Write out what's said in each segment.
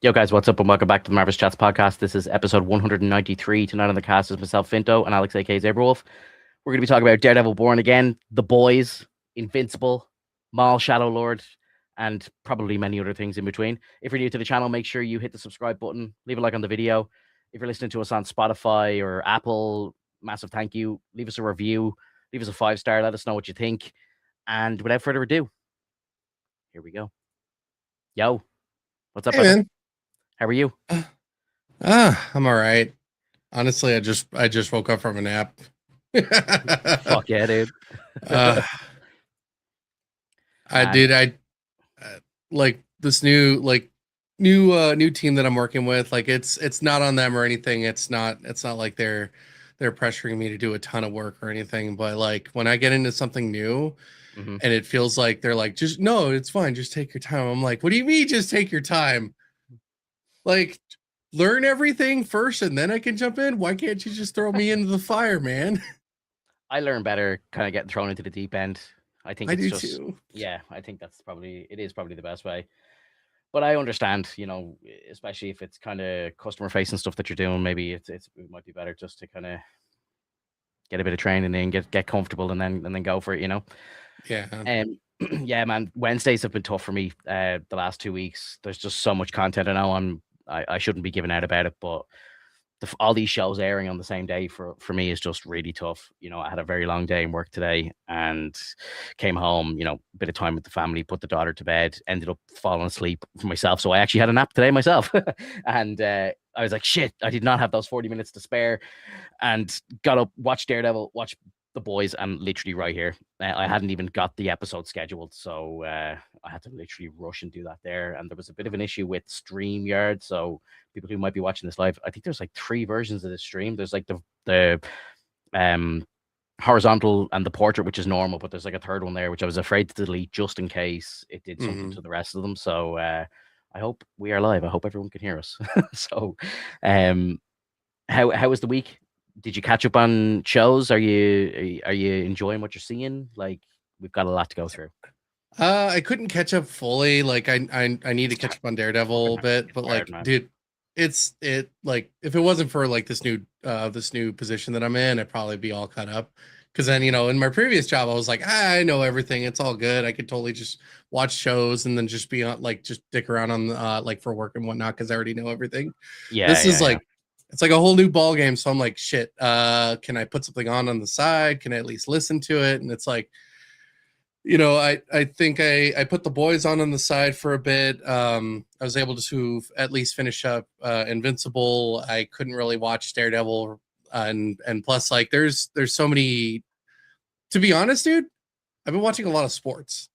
Yo, guys, what's up? And welcome back to the Marvelous Chats podcast. This is episode 193. Tonight on the cast is myself, Finto, and Alex, aka Zaberwolf. We're going to be talking about Daredevil Born Again, The Boys, Invincible, Maul Shadow Lord, and probably many other things in between. If you're new to the channel, make sure you hit the subscribe button, leave a like on the video. If you're listening to us on Spotify or Apple, massive thank you. Leave us a review, leave us a 5-star, let us know what you think. And without further ado, here we go. Yo, what's up, Hey brother? man. How are you? I'm all right. Honestly, I just woke up from a nap. Fuck yeah, dude. uh, I And did. Like this new team that I'm working with. Like it's not on them or anything. It's not like they're pressuring me to do a ton of work or anything. But like when I get into something new mhm. and it feels like they're like, just no, it's fine. Just take your time. I'm like, what do you mean? Just take your time. Like, learn everything first and then I can jump in. Why can't you just throw me into the fire, man? I learn better kind of getting thrown into the deep end. I think I it's do just, too. yeah, I think it is probably the best way. But I understand, especially if it's kind of customer facing stuff that you're doing, maybe it might be better just to kind of get a bit of training in, get comfortable and then go for it, Yeah. Um, yeah, man, Wednesdays have been tough for me the last 2 weeks. There's just so much content. I know I shouldn't be giving out about it, but all these shows airing on the same day for me is just really tough. I had a very long day in work today and came home, a bit of time with the family, put the daughter to bed, ended up falling asleep for myself. So I actually had a nap today myself. And I was like, shit, I did not have those 40 minutes to spare, and got up, watched Daredevil, watched The Boys, and literally right here. I hadn't even got the episode scheduled, so I had to literally rush and do that there. And there was a bit of an issue with StreamYard, so people who might be watching this live, I think there's like 3 versions of the stream. There's like the um horizontal and the portrait, which is normal, but there's like a third one there, which I was afraid to delete just in case it did something Hmm. to the rest of them. So I hope we are live. I hope everyone can hear us. So um how was the week? Did you catch up on shows? Are you enjoying what you're seeing? Like, we've got a lot to go through. I couldn't catch up fully. Like I need to catch up on Fucking Daredevil a bit, but hard, like, man. dude, it like if it wasn't for like this new position that I'm in, I'd probably be all caught up. Because then, in my previous job, I was like, I know everything. It's all good. I could totally just watch shows and then just be on like just dick around on like for work and whatnot because I already know everything. Yeah, This is yeah, yeah. like it's like a whole new ball game. So I'm like, shit, can I put something on the side? Can I at least listen to it? And it's like, I think I put the boys on the side for a bit. I was able to at least finish up Invincible. I couldn't really watch Daredevil, and plus, like, there's so many. To be honest, dude, I've been watching a lot of sports,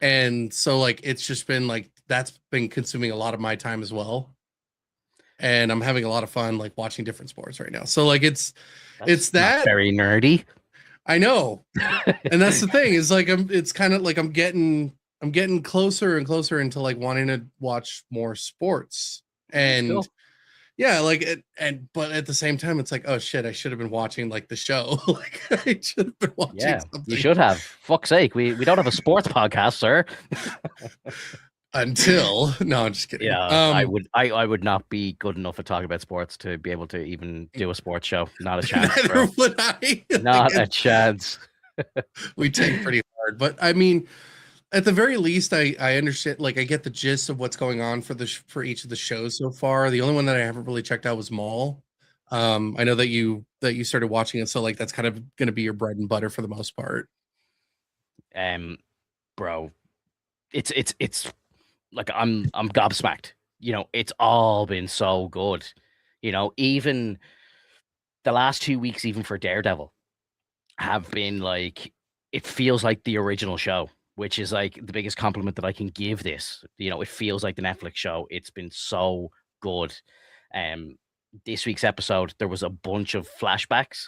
and so like it's just been like that's been consuming a lot of my time as well. And I'm having a lot of fun like watching different sports right now. So like it's That's not that very nerdy. I know. And that's the thing is like it's kind of like I'm getting closer and closer into like wanting to watch more sports. That's And cool. yeah, like but at the same time it's like, oh shit, I should have been watching like the show. Like I should have been watching Yeah, you something should have. Fuck's sake, we don't have a sports podcast, sir. until no, I'm just kidding. Yeah, I would not be good enough at talking about sports to be able to even do a sports show. Not a chance, Neither bro. would I. Like Not a chance. we take pretty hard, but I mean, at the very least, I understand. Like, I get the gist of what's going on for for each of the shows so far. The only one that I haven't really checked out was Maul. I know that you started watching it, so like that's kind of going to be your bread and butter for the most part. Um, bro, it's like I'm gobsmacked. It's all been so good. Even the last 2 weeks, even for Daredevil, have been like, it feels like the original show, which is like the biggest compliment that I can give this. It feels like the Netflix show. It's been so good. Um, this week's episode, there was a bunch of flashbacks,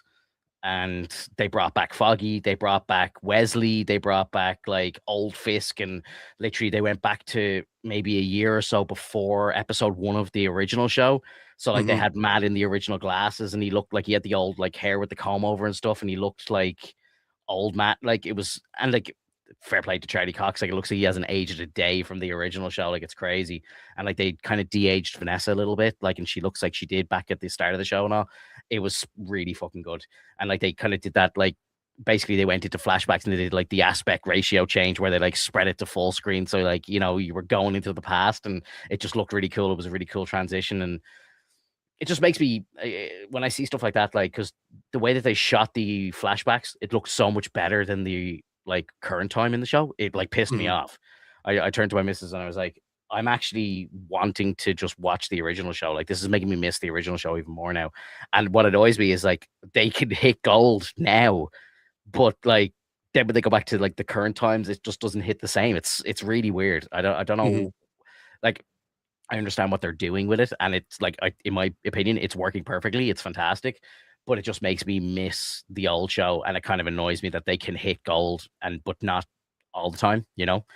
and they brought back Foggy, they brought back Wesley, they brought back like old Fisk, and literally they went back to maybe a year or so before episode 1 of the original show. So like they Hmm. had Matt in the original glasses, and he looked like he had the old like hair with the comb over and stuff, and he looked like old Matt. Like it was, and like fair play to Charlie Cox. Like, it looks like he hasn't aged a day from the original show. Like, it's crazy. And like, they kind of de-aged Vanessa a little bit, like, and she looks like she did back at the start of the show and all. It was really fucking good. And like, they kind of did that, like, basically they went into flashbacks and they did like the aspect ratio change where they like spread it to full screen, so like, you know, you were going into the past, and it just looked really cool. It was a really cool transition, and it just makes me, when I see stuff like that, like, because the way that they shot the flashbacks, it looks so much better than the like current time in the show. It like pissed me Mhm. off. I turned to my missus and I was like, I'm actually wanting to just watch the original show. Like, this is making me miss the original show even more now. And what annoys me is like, they can hit gold now, but like, then when they go back to like the current times, it just doesn't hit the same. It's really weird. I don't Mhm. know. Like, I understand what they're doing with it, and it's like, in my opinion, it's working perfectly. It's fantastic, but it just makes me miss the old show, and it kind of annoys me that they can hit gold and but not all the time, you know.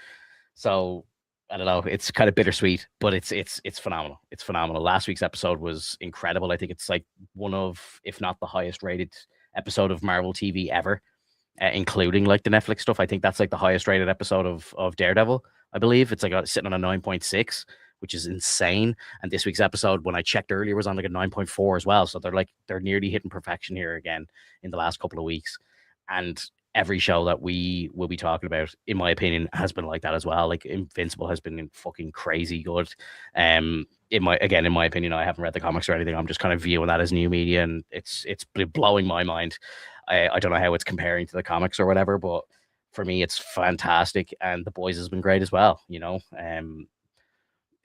So I don't know. It's kind of bittersweet, but it's phenomenal. It's phenomenal. Last week's episode was incredible. I think it's like one of, if not the highest rated episode of Marvel TV ever, including like the Netflix stuff. I think that's like the highest rated episode of Daredevil. I believe it's like sitting on a 9.6, which is insane. And this week's episode, when I checked earlier, was on like a 9.4 as well. So they're nearly hitting perfection here again in the last couple of weeks. And every show that we will be talking about, in my opinion, has been like that as well. Like, Invincible has been fucking crazy good. In my opinion, I haven't read the comics or anything. I'm just kind of viewing that as new media, and it's blowing my mind. I don't know how it's comparing to the comics or whatever, but for me, it's fantastic. And The Boys has been great as well, you know.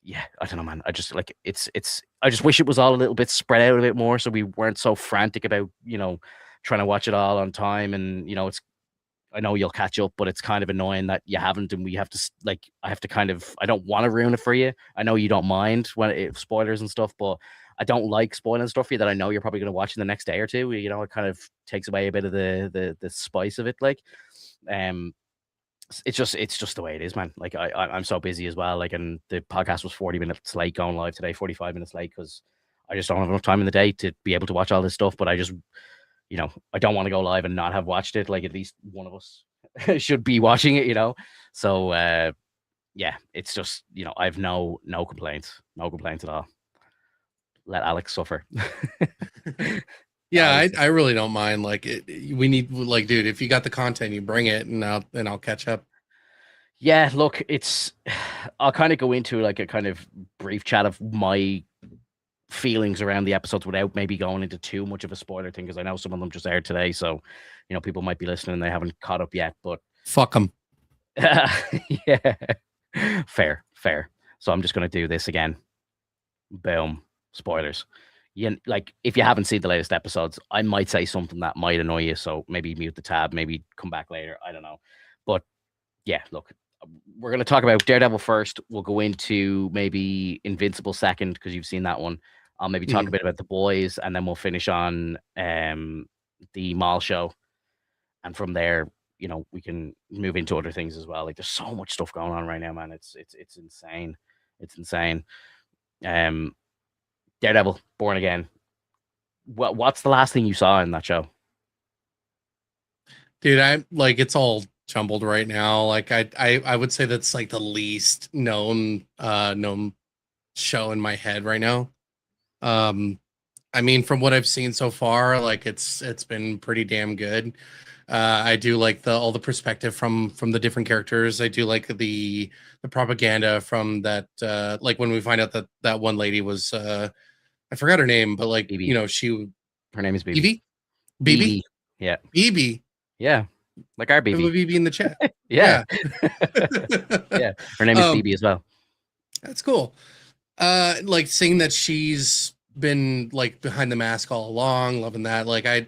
Yeah, I don't know, man. I just like, it's I just wish it was all a little bit spread out a bit more, so we weren't so frantic about, you know, trying to watch it all on time. And you know, it's, I know you'll catch up, but it's kind of annoying that you haven't, and we have to like, I have to kind of, I don't want to ruin it for you. I know you don't mind when spoilers and stuff, but I don't like spoiling stuff for you that I know you're probably going to watch in the next day or two. You know, it kind of takes away a bit of the spice of it. Like, um, it's just the way it is, man. Like, I'm so busy as well. Like, and the podcast was 40 minutes late going live today, 45 minutes late, because I just don't have enough time in the day to be able to watch all this stuff. But I just, you know, I don't want to go live and not have watched it. Like, at least one of us should be watching it, you know. So yeah, it's just, you know, I've no complaints, no complaints at all. Let Alex suffer. Yeah, Alex, I really don't mind. Like, we need, like, dude, if you got the content, you bring it, and I'll catch up. yeah, look, it's, I'll kind of go into like a kind of brief chat of my feelings around the episodes without maybe going into too much of a spoiler thing, because I know some of them just aired today, so you know, people might be listening and they haven't caught up yet. But Fuck them. yeah, fair. So I'm just gonna do this again. Boom, spoilers. You, like, if you haven't seen the latest episodes, I might say something that might annoy you, so maybe mute the tab, maybe come back later. I don't know, but yeah, look, we're going to talk about Daredevil first. We'll go into maybe Invincible second, because you've seen that one. I'll maybe talk a bit about The Boys, and then we'll finish on the Maul show. And from there, you know, we can move into other things as well. Like, there's so much stuff going on right now, man. It's insane. It's insane. Um, Daredevil, Born Again. What's the last thing you saw in that show? Dude, I'm like, it's all jumbled right now. Like, I would say that's like the least known show in my head right now. I mean, from what I've seen so far, like, it's been pretty damn good. I do like all the perspective from the different characters. I do like the propaganda from that, like, when we find out that that one lady was, I forgot her name, but like, BB. you know, she, Her name is BB. Evie, BB. BB, Yeah. BB. Yeah. Like our We have a BB. BB in the chat. Yeah. Yeah. Yeah. Her name is um, BB as well. that's cool. Like, seeing that she's been like behind the mask all along, loving that. Like, I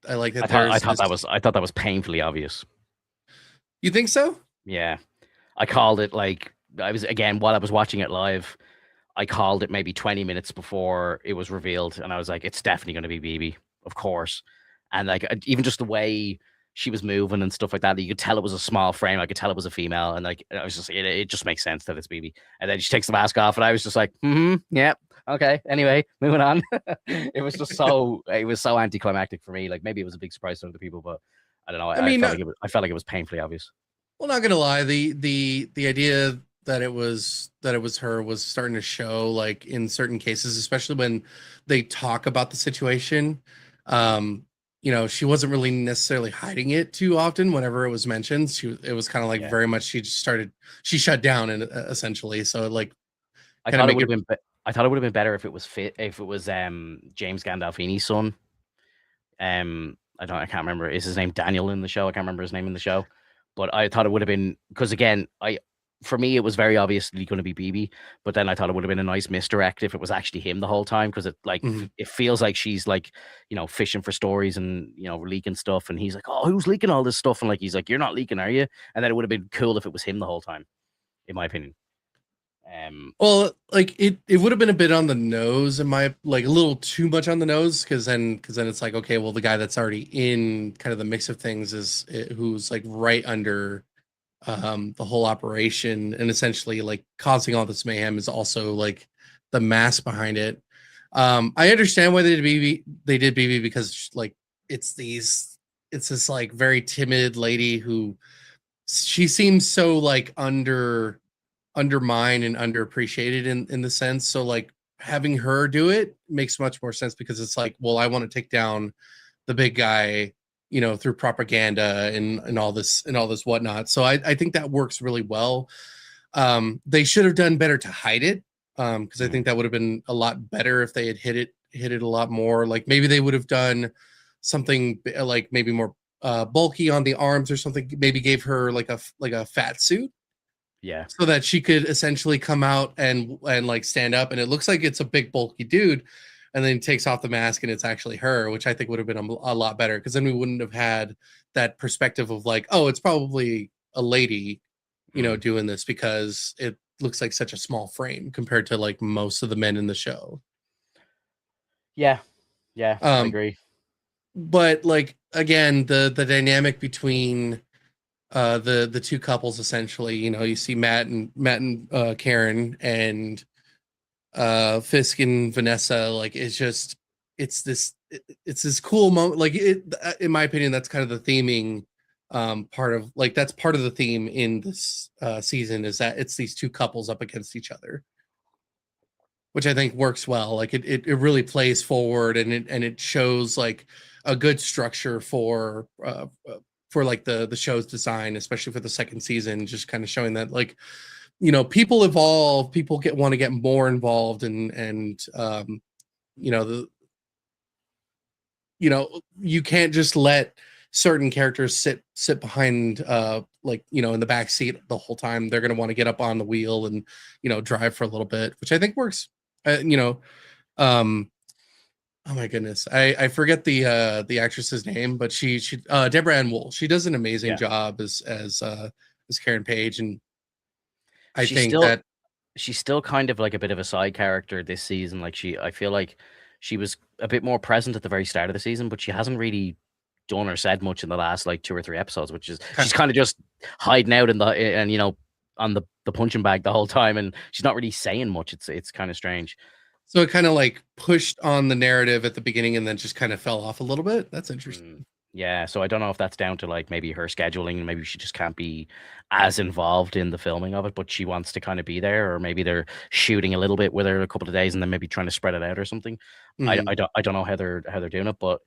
like that. I thought that was painfully obvious. You think so? Yeah. I called it, like, I was, again, while I was watching it live, I called it maybe 20 minutes before it was revealed, and I was like, it's definitely going to be BB, of course. And like, even just the way she was moving and stuff like that, you could tell it was a small frame. I could tell it was a female, and like, I was just, it just makes sense that it's BB. And then she takes the mask off, and I was just like, yeah, okay. Anyway, moving on. It was just it was so anticlimactic for me. Like, maybe it was a big surprise to other people, but I don't know. I mean, I felt like it was painfully obvious. Well, not gonna lie, the idea that it was her was starting to show, like in certain cases, especially when they talk about the situation. Um, she wasn't really necessarily hiding it too often whenever it was mentioned. It was kind of like Yeah. very much she shut down and essentially, so like I kind of thought it make would have it. been I thought it would have been better if it was James Gandolfini's son. I can't remember. Is his name Daniel in the show? I can't remember his name in the show. But I thought it would have been, because again, for me it was very obviously going to be BB, but then I thought it would have been a nice misdirect if it was actually him the whole time, because Mhm. it feels like she's like, fishing for stories and leaking stuff, and he's like, oh, who's leaking all this stuff, and like he's like, you're not leaking, are you? And then it would have been cool if it was him the whole time, in my opinion. Well, like it would have been a bit on the nose, in my like a little too much on the nose, because then it's like, okay, well, the guy that's already in kind of the mix of things who's like right under the whole operation, and essentially like causing all this mayhem, is also like the mass behind it. I understand why they did BB, because like it's this like very timid lady who she seems so like undermined and underappreciated in the sense. So like having her do it makes much more sense, because it's like, well, I want to take down the big guy, through propaganda and all this whatnot. So I think that works really well. They should have done better to hide it, because I mhm. think that would have been a lot better if they had hit it a lot more. Like maybe they would have done something like maybe more bulky on the arms or something. Maybe gave her like a fat suit, Yeah. so that she could essentially come out and like stand up, and it looks like it's a big bulky dude, and then he takes off the mask and it's actually her, which I think would have been a lot better, because then we wouldn't have had that perspective of like, oh, it's probably a lady, Mhm. doing this, because it looks like such a small frame compared to like most of the men in the show. Yeah. Yeah. I um agree. but like again, the dynamic between the two couples, essentially, you see Matt and Karen, and Fisk and Vanessa. Like it's this cool moment, like in my opinion, that's kind of the theming part of, like, that's part of the theme in this season, is that it's these two couples up against each other, which I think works well. Like it really plays forward, and it shows like a good structure for like the show's design, especially for the second season, just kind of showing that, like, people evolve, people want to get more involved, and you know the you can't just let certain characters sit behind, like, in the back seat the whole time. They're going to want to get up on the wheel and drive for a little bit, which I think works. Uh, you know um oh my goodness, I forget the actress's name, but she Deborah Ann Wool, she does an amazing Yeah. job as Karen Page, and I She's think still that. she's still kind of like a bit of a side character this season. Like I feel like she was a bit more present at the very start of the season, but she hasn't really done or said much in the last like 2 or 3 episodes, which is she's kind of just hiding out in the and on the punching bag the whole time, and she's not really saying much. It's kind of strange. So it kind of like pushed on the narrative at the beginning and then just kind of fell off a little bit. That's Mm, interesting. yeah, so I don't know if that's down to like maybe her scheduling, maybe she just can't be as involved in the filming of it, but she wants to kind of be there, or maybe they're shooting a little bit with her a couple of days and then maybe trying to spread it out or something. Mhm. I don't know how they're doing it, but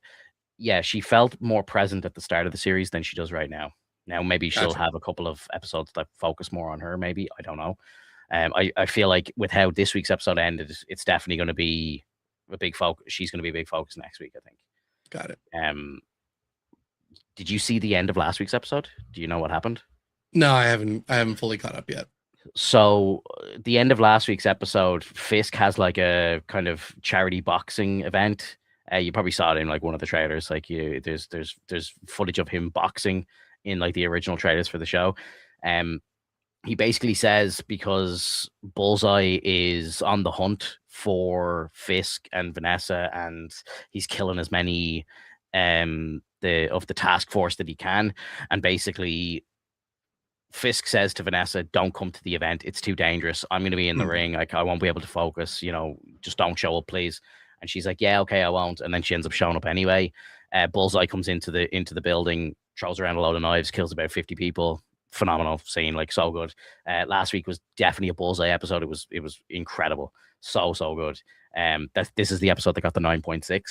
yeah, she felt more present at the start of the series than she does right now. Now maybe she'll Gotcha. have a couple of episodes that focus more on her. Maybe I don't know. I feel like with how this week's episode ended, it's definitely going to be a big focus. She's going to be a big focus next week, I think. Got it. Um, did you see the end of last week's episode? Do you know what happened? No, I haven't fully caught up yet. So, the end of last week's episode, Fisk has like a kind of charity boxing event. You probably saw it in like one of the trailers. Like there's footage of him boxing in like the original trailers for the show. Um, he basically says, because Bullseye is on the hunt for Fisk and Vanessa, and he's killing as many the task force that he can, and basically Fisk says to Vanessa, "Don't come to the event. It's too dangerous. I'm going to be in the Mhm. ring. I won't be able to focus. Just don't show up, please." And she's like, "Yeah, okay, I won't." And then she ends up showing up anyway. Bullseye comes into the building, throws around a load of knives, kills about 50 people. phenomenal scene, like so good. Last week was definitely a Bullseye episode. It was incredible, so good. This is the episode that got the 9.6,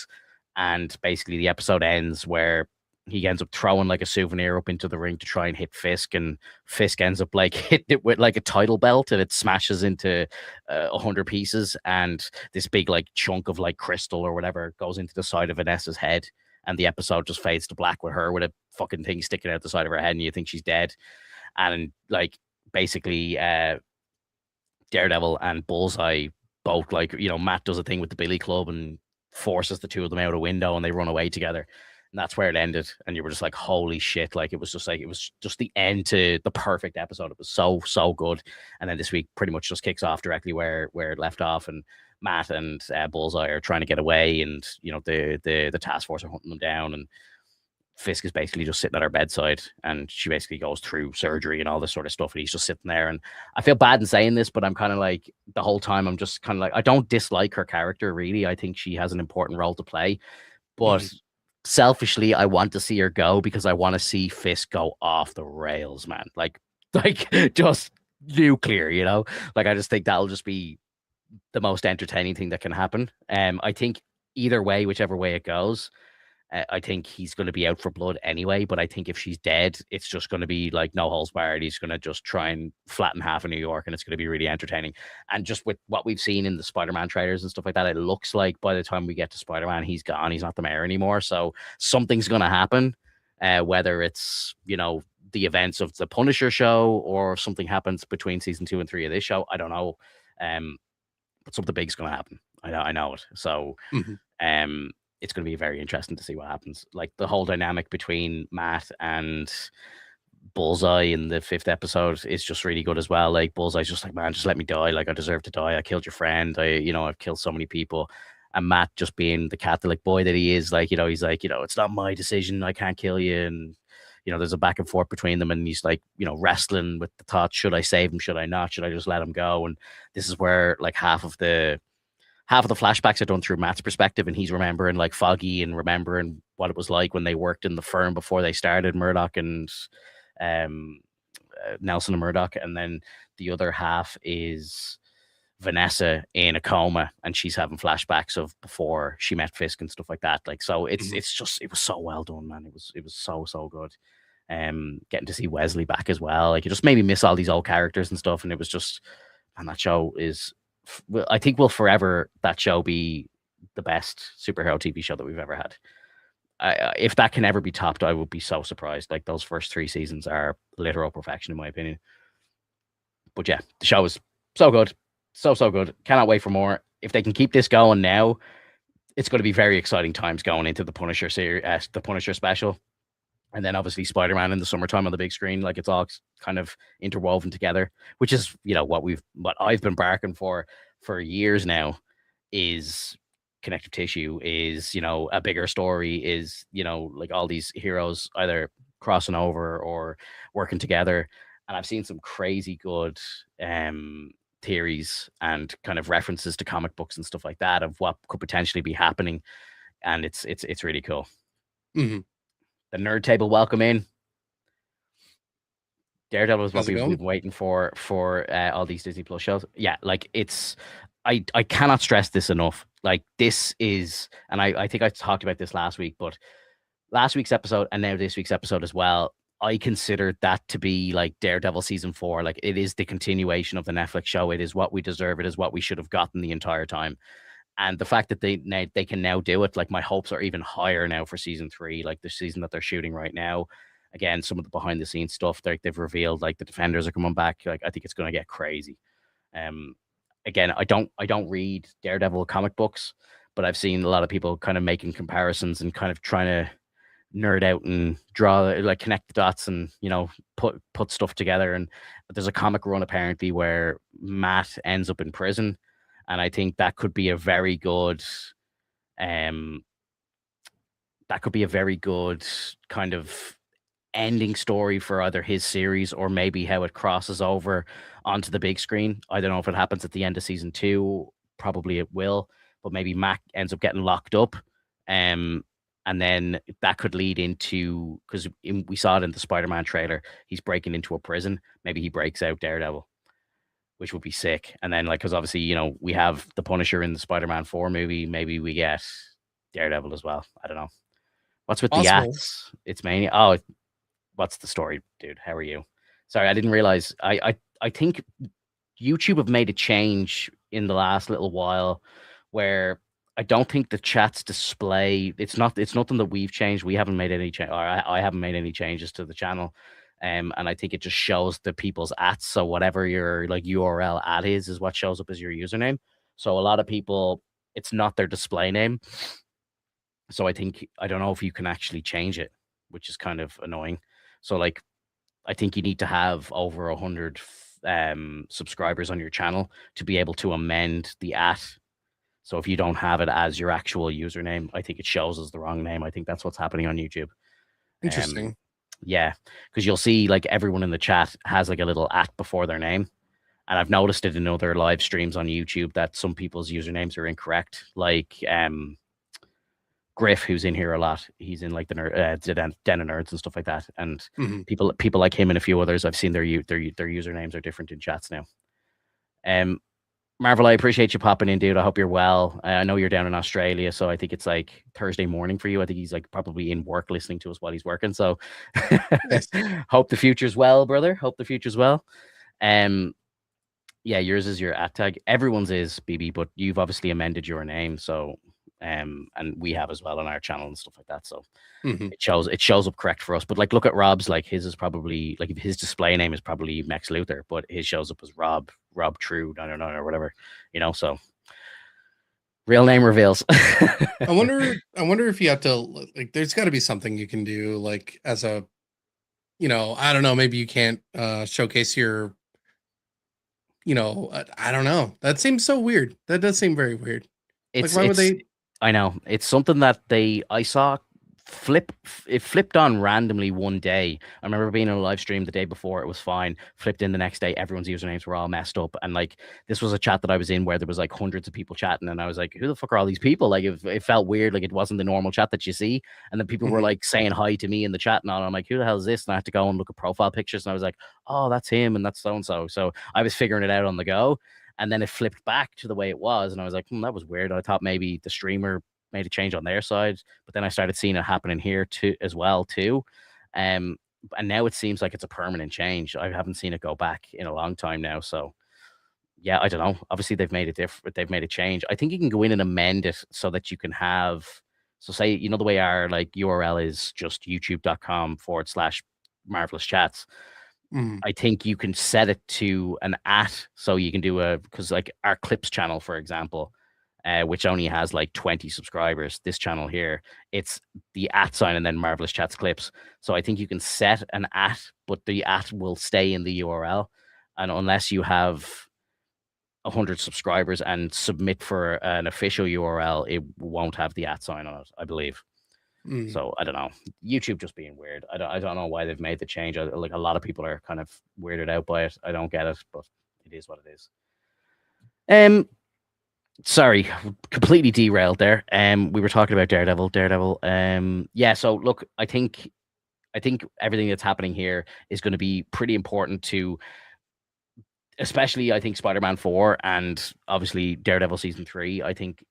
and basically the episode ends where he ends up throwing like a souvenir up into the ring to try and hit Fisk, and Fisk ends up like hitting it with like a title belt, and it smashes into 100 pieces, and this big like chunk of like crystal or whatever goes into the side of Vanessa's head, and the episode just fades to black with her with a fucking thing sticking out the side of her head, and you think she's dead, and like basically Daredevil and Bullseye both, like, Matt does a thing with the Billy Club and forces the two of them out a window, and they run away together. And that's where it ended. And you were just like, holy shit. Like, it was just the end to the perfect episode. It was so good. And then this week pretty much just kicks off directly where it left off. And Matt and Bullseye are trying to get away. And, the task force are hunting them down. And Fisk is basically just sitting at her bedside, and she basically goes through surgery and all this sort of stuff, and he's just sitting there. And I feel bad in saying this, but I'm kind of like, the whole time I'm just kind of like, I don't dislike her character really. I think she has an important role to play, but selfishly I want to see her go, because I want to see Fisk go off the rails, man. Like just nuclear, like I just think that'll just be the most entertaining thing that can happen. I think either way, whichever way it goes, I think he's going to be out for blood anyway, but I think if she's dead, it's just going to be like no holds barred. He's going to just try and flatten half of New York, and it's going to be really entertaining. And just with what we've seen in the Spider-Man trailers and stuff like that, it looks like by the time we get to Spider-Man, he's gone. He's not the mayor anymore. So something's going to happen, whether it's, the events of the Punisher show or something happens between season 2 and 3 of this show. I don't know. But something big's going to happen. I know it. So, it's going to be very interesting to see what happens. Like the whole dynamic between Matt and Bullseye in the 5th episode is just really good as well. Like Bullseye's just like, man, just let me die. Like I deserve to die. I killed your friend. I've killed so many people. And Matt, just being the Catholic boy that he is, like, he's like, it's not my decision. I can't kill you. And, there's a back and forth between them, and he's like, wrestling with the thought, should I save him? Should I not? Should I just let him go? And this is where like half of the flashbacks are done through Matt's perspective, and he's remembering like Foggy and remembering what it was like when they worked in the firm before they started, Murdoch and Nelson and Murdoch. And then the other half is Vanessa in a coma, and she's having flashbacks of before she met Fisk and stuff like that. Like, so it's just, it was so well done, man. It was so good. Getting to see Wesley back as well, like it just made me miss all these old characters and stuff. And it was just, and that show is, I think will forever, that show, be the best superhero TV show that we've ever had. If that can ever be topped, I would be so surprised. Like those first 3 seasons are literal perfection in my opinion. But yeah, the show is so good. So good. Cannot wait for more. If they can keep this going now, it's going to be very exciting times going into the Punisher series, the Punisher special. And then obviously Spider-Man in the summertime on the big screen. Like it's all kind of interwoven together, which is, what I've been barking for years now, is connective tissue, is, a bigger story, is, like all these heroes either crossing over or working together. And I've seen some crazy good theories and kind of references to comic books and stuff like that of what could potentially be happening. And it's really cool. The nerd table, welcome in. Daredevil is what we've been waiting for all these Disney Plus shows. Yeah, like it's, I cannot stress this enough. Like this is, and I think I talked about this last week, but last week's episode and now this week's episode as well, I consider that to be like Daredevil season 4. Like it is the continuation of the Netflix show. It is what we deserve. It is what we should have gotten the entire time. And the fact that they can now do it, like my hopes are even higher now for season 3, like the season that they're shooting right now. Again, some of the behind the scenes stuff they've revealed, like the Defenders are coming back. Like I think it's going to get crazy. Again, I don't read Daredevil comic books, but I've seen a lot of people kind of making comparisons and kind of trying to nerd out and draw, like connect the dots and put stuff together. And there's a comic run apparently where Matt ends up in prison. And I think that could be a very good, kind of ending story for either his series or maybe how it crosses over onto the big screen. I don't know if it happens at the end of season 2. Probably it will, but maybe Mac ends up getting locked up. and then that could lead into, because we saw it in the Spider-Man trailer, he's breaking into a prison. Maybe he breaks out Daredevil, which would be sick. And then, like, because obviously, we have the Punisher in the Spider-Man 4 movie. Maybe we get Daredevil as well. I don't know. What's with the Possible. ats? It's mania. Oh, what's the story, dude? How are you? Sorry, I didn't realize. I think YouTube have made a change in the last little while where I don't think the chats display. It's nothing that we've changed. We haven't made any change, or I haven't made any changes to the channel. And I think it just shows the people's ats. So whatever your like URL at is what shows up as your username. So a lot of people, it's not their display name. So I don't know if you can actually change it, which is kind of annoying. So like I think you need to have over 100 subscribers on your channel to be able to amend the at. So if you don't have it as your actual username, I think it shows as the wrong name. I think that's what's happening on YouTube. Um, Interesting. yeah, because you'll see like everyone in the chat has like a little at before their name. And I've noticed it in other live streams on YouTube that some people's usernames are incorrect. Like Griff, who's in here a lot, he's in like the Den of Nerds and stuff like that. And Hmm. people like him and a few others, I've seen their usernames are different in chats now. Marvel, I appreciate you popping in, dude. I hope you're well. I know you're down in Australia, so I think it's like Thursday morning for you. I think he's like probably in work listening to us while he's working. So Nice. hope the future's well, brother. Hope the future's well. Yeah, yours is your at tag. Everyone's is BB, but you've obviously amended your name, so and we have as well on our channel and stuff like that. So Hmm. it shows up correct for us. But like, look at Rob's. Like his is probably like his display name is probably Max Luthor, but his shows up as Rob True, I don't know, or whatever. So real name reveals. I wonder if you have to, like, there's got to be something you can do, like, as a, I don't know, maybe you can't showcase your, I don't know. That seems so weird. That does seem very weird. Like, why would It's they? I know. It's something that I saw it flipped on randomly one day. I remember being in a live stream the day before, it was fine. Flipped in the next day, everyone's usernames were all messed up. And like this was a chat that I was in where there was like hundreds of people chatting, and I was like, who the fuck are all these people? Like it felt weird, like it wasn't the normal chat that you see. And then people were Mhm. like saying hi to me in the chat and all. And I'm like, who the hell is this? And I had to go and look at profile pictures, and I was like, oh, that's him and that's so and so. So I was figuring it out on the go. And then it flipped back to the way it was, and I was like, that was weird. I thought maybe the streamer made a change on their side, but then I started seeing it happening here too as well too. And now it seems like it's a permanent change. I haven't seen it go back in a long time now. So yeah, I don't know. Obviously they've made it different. They've made a change. I think you can go in and amend it so that you can have, so say, the way our like URL is just youtube.com/marvelous chats. Mhm. I think you can set it to an at, so you can do because like our clips channel, for example, which only has like 20 subscribers, this channel here, it's the at sign and then Marvelous Chats clips. So I think you can set an at, but the at will stay in the URL. And unless you have 100 subscribers and submit for an official URL, it won't have the at sign on it, I believe. Mhm. So I don't know. YouTube just being weird. I don't know why they've made the change. Like a lot of people are kind of weirded out by it. I don't get it, but it is what it is. Sorry, completely derailed there. We were talking about Daredevil. Yeah. So look, I think everything that's happening here is going to be pretty important to, especially I think Spider-Man 4 and obviously Daredevil season 3. I think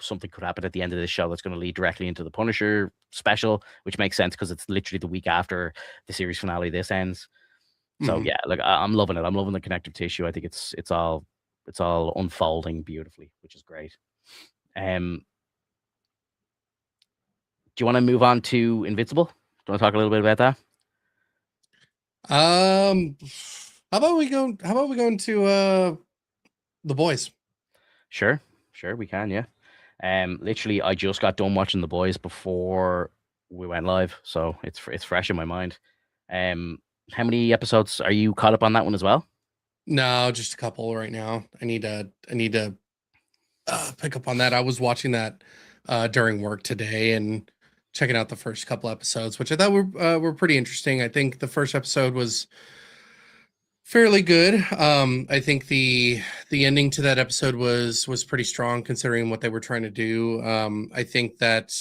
something could happen at the end of this show that's going to lead directly into the Punisher special, which makes sense because it's literally the week after the series finale this ends. So Mhm. yeah, like I'm loving it. I'm loving the connective tissue. I think it's all unfolding beautifully, which is great. Do you want to move on to Invincible? Do you want to talk a little bit about that? Um, how about we go? How about we go into the boys? Sure, we can. Yeah. Literally, I just got done watching The Boys before we went live, so it's fresh in my mind. How many episodes are you caught up on that one as well? No, just a couple right now. I need to pick up on that. I was watching that during work today and checking out the first couple episodes, which I thought were pretty interesting. I think the first episode was fairly good. I think the ending to that episode was pretty strong considering what they were trying to do. I think that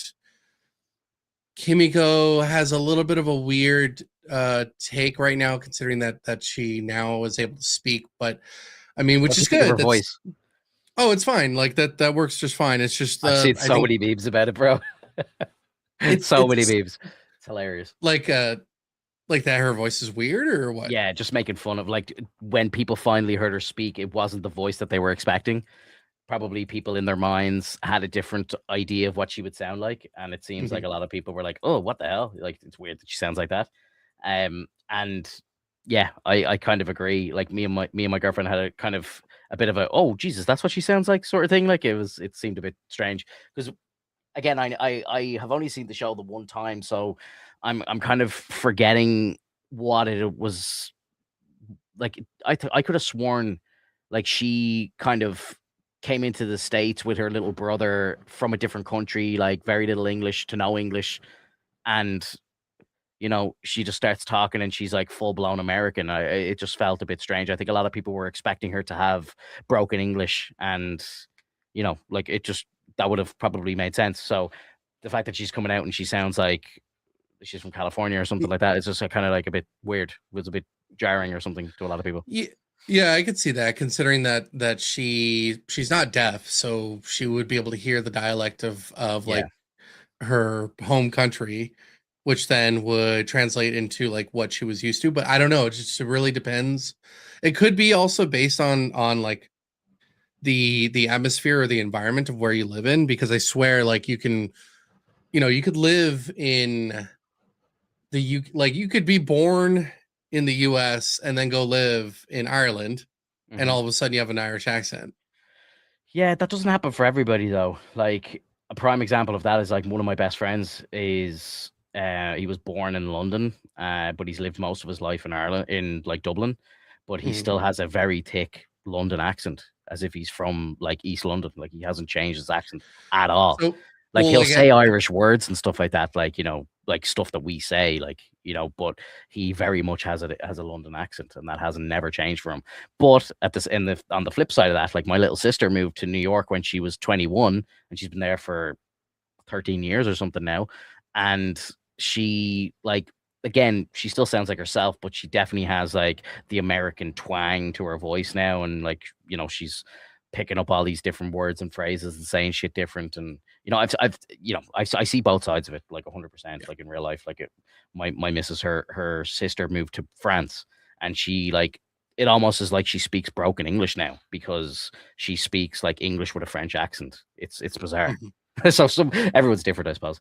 Kimiko has a little bit of a weird take right now, considering that she now is able to speak. But I mean, What which do you is think of good. her That's voice? Oh, it's fine. Like that works just fine. It's just I've seen I so think many memes about it, bro. So many it's memes. It's hilarious. like like that her voice is weird or what? Yeah, just making fun of like when people finally heard her speak, it wasn't the voice that they were expecting. Probably people in their minds had a different idea of what she would sound like, and it seems like Mhm. a lot of people were like, "Oh, what the hell? Like, it's weird that she sounds like that." And yeah, I kind of agree. Like me and my girlfriend had a kind of a bit of a, "Oh, Jesus, that's what she sounds like," sort of thing. Like it seemed a bit strange because again, I have only seen the show the one time, so I'm kind of forgetting what it was like. I could have sworn like she kind of came into the States with her little brother from a different country, like very little English to no English, and she just starts talking and she's like full blown American. It just felt a bit strange. I think a lot of people were expecting her to have broken English, and like it just that would have probably made sense. So the fact that she's coming out and she sounds like she's from California or something like that, it's just kind of like a bit weird. It was a bit jarring or something to a lot of people. Yeah, yeah, I could see that, considering that she's not deaf, so she would be able to hear the dialect of Yeah, like her home country, which then would translate into like what she was used to. But I don't know, it really depends. It could be also based on like the atmosphere or the environment of where you live in, because I swear, like, you could live in like you could be born in the US and then go live in Ireland, and hmm all of a sudden you have an Irish accent. yeah, that doesn't happen for everybody though. Like a prime example of that is like one of my best friends is he was born in London, but he's lived most of his life in Ireland, in like Dublin, but he Mhm. still has a very thick London accent, as if he's from like East London. Like he hasn't changed his accent at all. So, Like well, he'll say again, Irish words and stuff like that, like like stuff that we say, like but he very much has a London accent, and that hasn't never changed for him. But at this in the on the flip side of that, like my little sister moved to New York when she was 21, and she's been there for 13 years or something now. And she like again, she still sounds like herself, but she definitely has like the American twang to her voice now. And like, she's picking up all these different words and phrases and saying shit different. And I see both sides of it like 100%, yeah. like in real life. Like my missus, her sister moved to France, and she like it almost is like she speaks broken English now because she speaks like English with a French accent. It's bizarre. Mhm. So everyone's different, I suppose.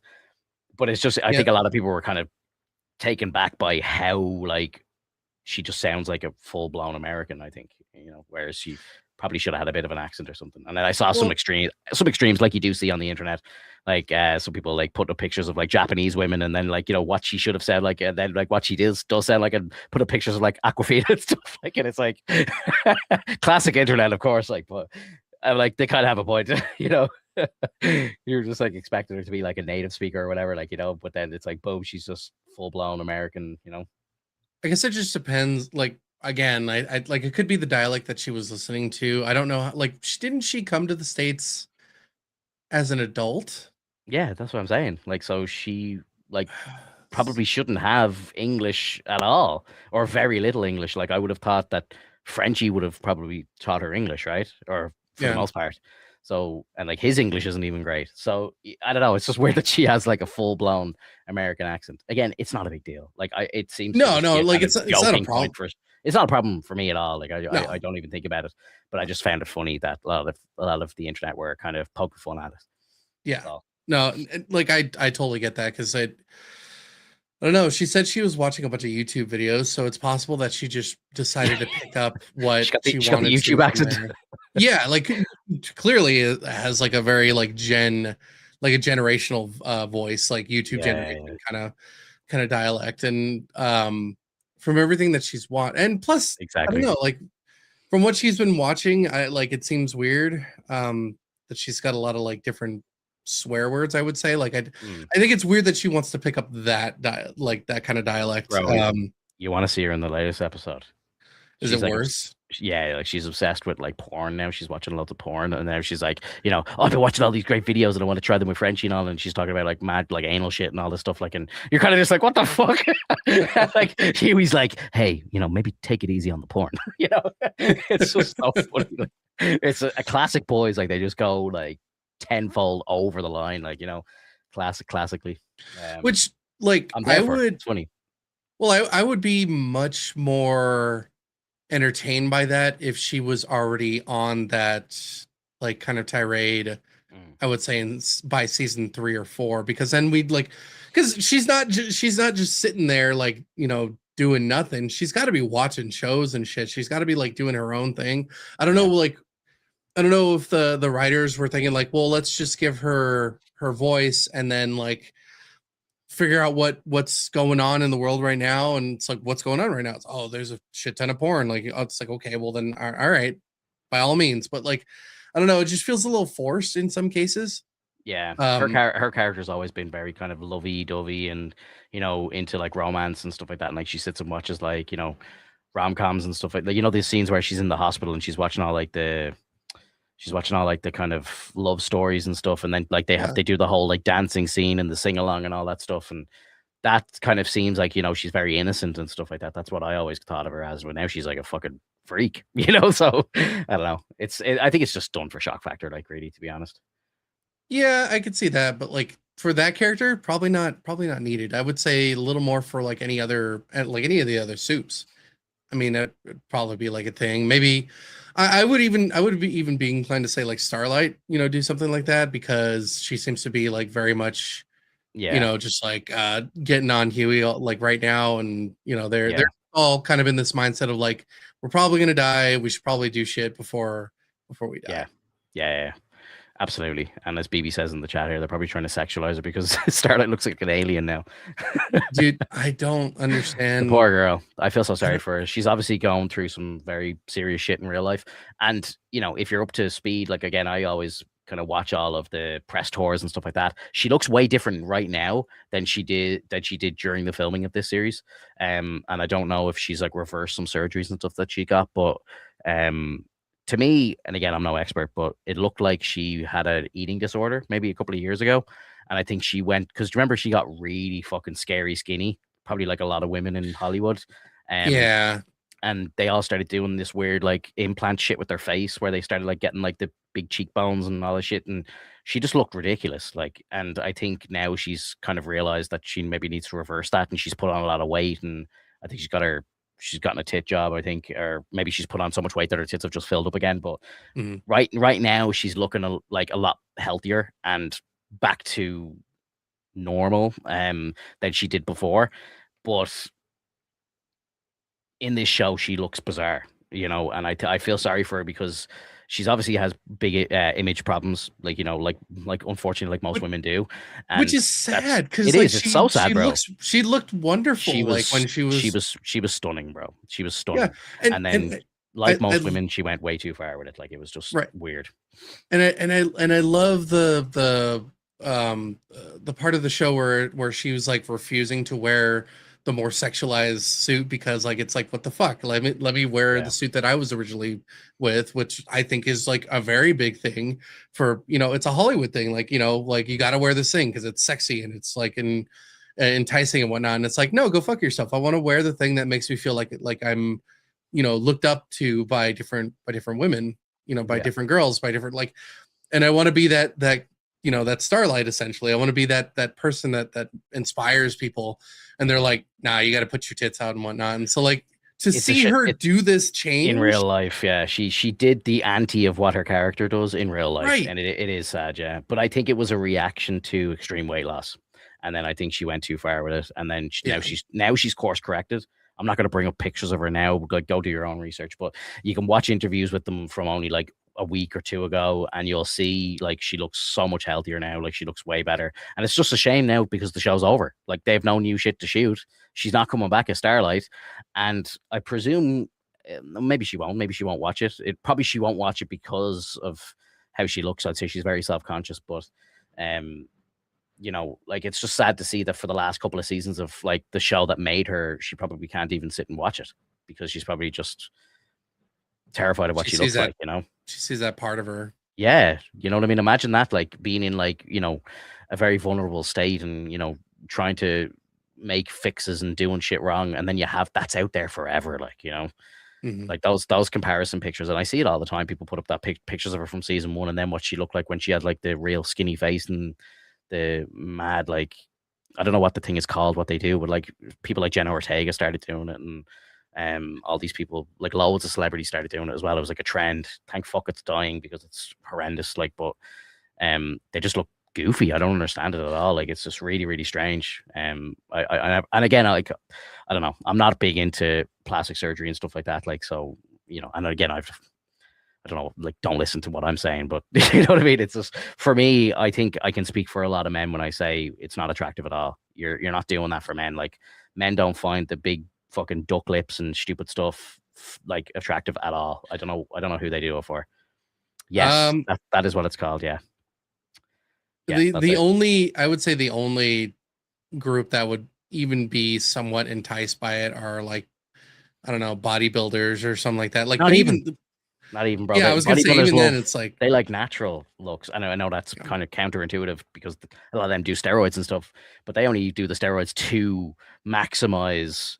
But it's just I Yeah. think a lot of people were kind of taken back by how like she just sounds like a full blown American, I think, whereas she probably should have had a bit of an accent or something. And then I saw Well, some extremes like you do see on the internet, like some people like put up pictures of like Japanese women, and then like what she should have said, like, and then like what she does sound like, and put up pictures of like Aquafina and stuff like, and it's like classic internet, of course, like, but I'm like they kind of have a point, You're just like expecting her to be like a native speaker or whatever, like, but then it's like, boom, she's just full blown American. I guess it just depends. Like, again, I like, it could be the dialect that she was listening to. I don't know. Like, didn't she come to the States as an adult? Yeah, that's what I'm saying. Like, so she like probably shouldn't have English at all, or very little English. Like, I would have thought that Frenchie would have probably taught her English, right? Or for the Yeah. most part. So, and like his English isn't even great. So I don't know. It's just weird that she has like a full blown American accent. Again, it's not a big deal. Like, it seems to No, just be no, a like kind of it's not a joking point problem. for. It's not a problem for me at all. Like, I No. don't even think about it. But I just found it funny that a lot of the internet were kind of poking fun at it. Yeah. That's all. No, like I totally get that, because I don't know. She said she was watching a bunch of YouTube videos, so it's possible that she just decided to pick up what she She got the wanted to YouTube from accent. there. Yeah, like clearly it has like a very like a generational voice, like YouTube Yeah, generation kind of dialect. And from everything that she's watched, and plus, I don't exactly. know, like from what she's been watching, I like, it seems weird that she's got a lot of like different swear words, I would say. Like, Mm. I think it's weird that she wants to pick up like that kind of dialect. Bro, you want to see her in the latest episode? Is it She's like, worse? yeah, like she's obsessed with like porn now. She's watching lots of porn, and now she's like, oh, I've been watching all these great videos, and I want to try them with Frenchie and all. And she's talking about like mad, like anal shit and all this stuff. Like, and you're kind of just like, what the fuck? Like Huey's like, hey, maybe take it easy on the porn. It's just so funny. Like, it's a classic boys. Like they just go like tenfold over the line. Like classically. Which, like, I'm I there for it. would, It's funny. well, I would be much more entertained by that if she was already on that, like, kind of tirade. Mm. I would say by season 3 or 4, because then we'd like, because she's not just sitting there like, doing nothing. She's got to be watching shows and shit. She's got to be like doing her own thing. I don't know, Yeah. like, I don't know if the writers were thinking like, well, let's just give her voice and then like figure out what's going on in the world right now. And it's like, what's going on right now? It's, oh, there's a shit ton of porn. Like, oh, it's like, okay, well then, all right, by all means. But like, I don't know, it just feels a little forced in some cases. Yeah, Um, her character's always been very kind of lovey-dovey and into like romance and stuff like that. And like she sits and watches like rom-coms and stuff like that. These scenes where she's in the hospital and she's watching all like the kind of love stories and stuff. And then like yeah. they do the whole like dancing scene and the sing along and all that stuff. And that kind of seems like she's very innocent and stuff like that. That's what I always thought of her as. But now she's like a fucking freak, So I don't know. I think it's just done for shock factor, like really, to be honest. Yeah, I could see that, but like for that character, probably not needed. I would say a little more for like any of the other suits. I mean, that would probably be like a thing. Maybe I would be even be inclined to say like Starlight, do something like that, because she seems to be like very much, Yeah. just like getting on Huey like right now, and they're Yeah. all kind of in this mindset of like, we're probably gonna die. We should probably do shit before we die. Yeah. Yeah. Absolutely. And as BB says in the chat here, they're probably trying to sexualize her because Starlight looks like an alien now. Dude, I don't The understand. poor girl. I feel so sorry for her. She's obviously going through some very serious shit in real life. And, if you're up to speed, like again, I always kind of watch all of the press tours and stuff like that. She looks way different right now than she did during the filming of this series. And I don't know if she's like reversed some surgeries and stuff that she got, but to me, and again, I'm no expert, but it looked like she had an eating disorder maybe a couple of years ago. And I think she went, because remember, she got really fucking scary skinny, probably like a lot of women in Hollywood. Yeah. And they all started doing this weird like implant shit with their face where they started like getting like the big cheekbones and all this shit. And she just looked ridiculous. Like, and I think now she's kind of realized that she maybe needs to reverse that, and she's put on a lot of weight. And I think she's gotten a tit job, I think, or maybe she's put on so much weight that her tits have just filled up again. But Mhm. right now she's looking like a lot healthier and back to normal than she did before. But in this show, she looks bizarre, and I feel sorry for her because she's obviously has big image problems, like like unfortunately, like most Which, women do, which and is sad because it like is. It's so sad, bro. she looked wonderful like when She was stunning, bro. She was yeah, stunning. and And then, and like I most women, she went way too far with it. Like it was just right, weird. and I love the part of the show where she was like refusing to wear the more sexualized suit, because like it's like, what the fuck, let me wear the Yeah, suit that I was originally with, which I think is like a very big thing for, it's a Hollywood thing, like, like you got to wear this thing because it's sexy and it's like enticing and whatnot. And it's like, no, go fuck yourself. I want to wear the thing that makes me feel like I'm looked up to by different women, by yeah. different girls, by different like, and I want to be that Starlight. Essentially, I want to be that person that inspires people, and they're like, nah, you got to put your tits out and whatnot. And so like, to It's a see shit. her do this In change, real life, yeah, she did the anti of what her character does in real life, right? and it is sad, yeah. But I think it was a reaction to extreme weight loss, and then I think she went too far with it, and then Yeah. now she's course corrected. I'm not going to bring up pictures of her now. Like, go do your own research, but you can watch interviews with them from only like a week or two ago, and you'll see like she looks so much healthier now. Like she looks way better, and it's just a shame now because the show's over. Like they've no new shit to shoot. She's not coming back as Starlight, and I presume maybe she won't. Maybe she won't watch it. She won't watch it because of how she looks. I'd say she's very self conscious, but um, like it's just sad to see that for the last couple of seasons of like the show that made her, she probably can't even sit and watch it because she's probably just terrified of what She she sees looks that. like, you know? She sees that part of her. Yeah, you know what I mean? Imagine that, like being in like, a very vulnerable state and, trying to make fixes and doing shit wrong, and then you have that's out there forever, like, Mhm. like those comparison pictures, and I see it all the time. People put up that pictures of her from season one, and then what she looked like when she had like the real skinny face and the mad like I don't know what the thing is called, what they do, but like people like Jenna Ortega started doing it, and all these people like loads of celebrities started doing it as well. It was like a trend. Thank fuck it's dying because it's horrendous. Like, but they just look goofy. I don't understand it at all. Like, it's just really, really strange. And again, I don't know. I'm not big into plastic surgery and stuff like that. Like, so and again, I don't know, like, don't listen to what I'm saying, but you know what I mean? It's just for me, I think I can speak for a lot of men when I say it's not attractive at all. You're not doing that for men. Like, men don't find the big fucking duck lips and stupid stuff like attractive at all. I don't know who they do it for. Yes, Um, that is what it's called. Yeah. Yeah, the that's the it. only I would say the only group that would even be somewhat enticed by it are like, I don't know, bodybuilders or something like that. Like, Not but even. even Not even, bro. yeah, I They was gonna say bodybuilders even then love. it's like, They like natural looks. I know that's you know, kind of counterintuitive because a lot of them do steroids and stuff, but they only do the steroids to maximize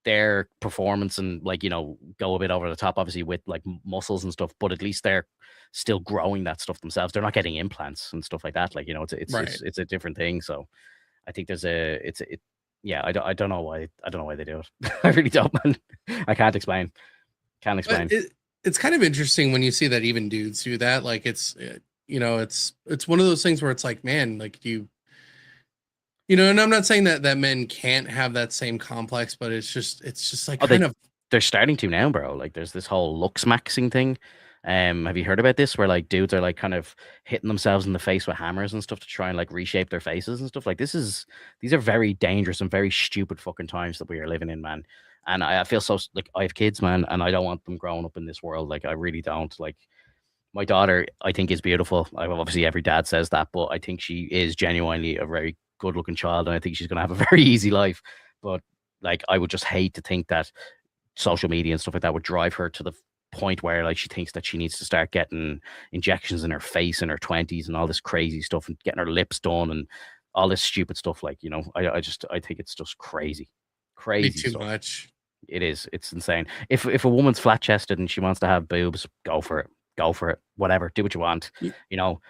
their performance and like go a bit over the top, obviously with like muscles and stuff. But at least they're still growing that stuff themselves. They're not getting implants and stuff like that. Like right. it's a different thing. So I think there's a it's it. Yeah, I don't know why they do it. I really don't, man. I can't explain. Can't But explain. it's kind of interesting when you see that even dudes do that. Like, it's one of those things where it's like, man, like and I'm not saying that men can't have that same complex, but it's just like Oh, kind of, they're starting to now, bro. Like, there's this whole looks maxing thing. Have you heard about this? Where like dudes are like kind of hitting themselves in the face with hammers and stuff to try and like reshape their faces and stuff. Like, these are very dangerous and very stupid fucking times that we are living in, man. And I feel so like I have kids, man, and I don't want them growing up in this world. Like, I really don't. Like, my daughter, I think, is beautiful. Obviously, every dad says that, but I think she is genuinely a very good looking child, and I think she's gonna have a very easy life. But like, I would just hate to think that social media and stuff like that would drive her to the point where like she thinks that she needs to start getting injections in her face in her 20s and all this crazy stuff and getting her lips done and all this stupid stuff. Like, I think it's just crazy, be crazy too stuff. much. It is. It's insane. If a woman's flat chested and she wants to have boobs, go for it. Go for it. Whatever. Do what you want. Y-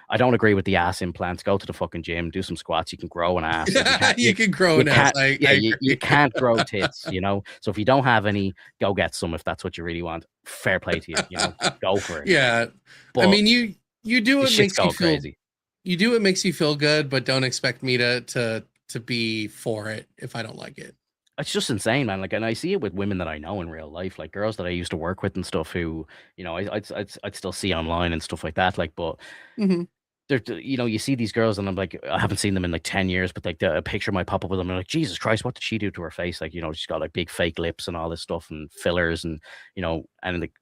I don't agree with the ass implants. Go to the fucking gym, do some squats. You can grow an ass. Like, you can't You can grow you an ass. can't I yeah, you agree. can't grow tits. So if you don't have any, go get some if that's what you really want. Fair play to you. Go for it. Yeah. I But mean, you do this what shit's makes you going feel crazy. you do what makes you feel good, but don't expect me to be for it if I don't like it. It's just insane, man. Like, and I see it with women that I know in real life, like girls that I used to work with and stuff who, I'd still see online and stuff like that. Like, but Hmm. you see these girls, and I'm like, I haven't seen them in like 10 years, but like a picture might pop up with them, and I'm like, Jesus Christ, what did she do to her face? Like, she's got like big fake lips and all this stuff and fillers, and and like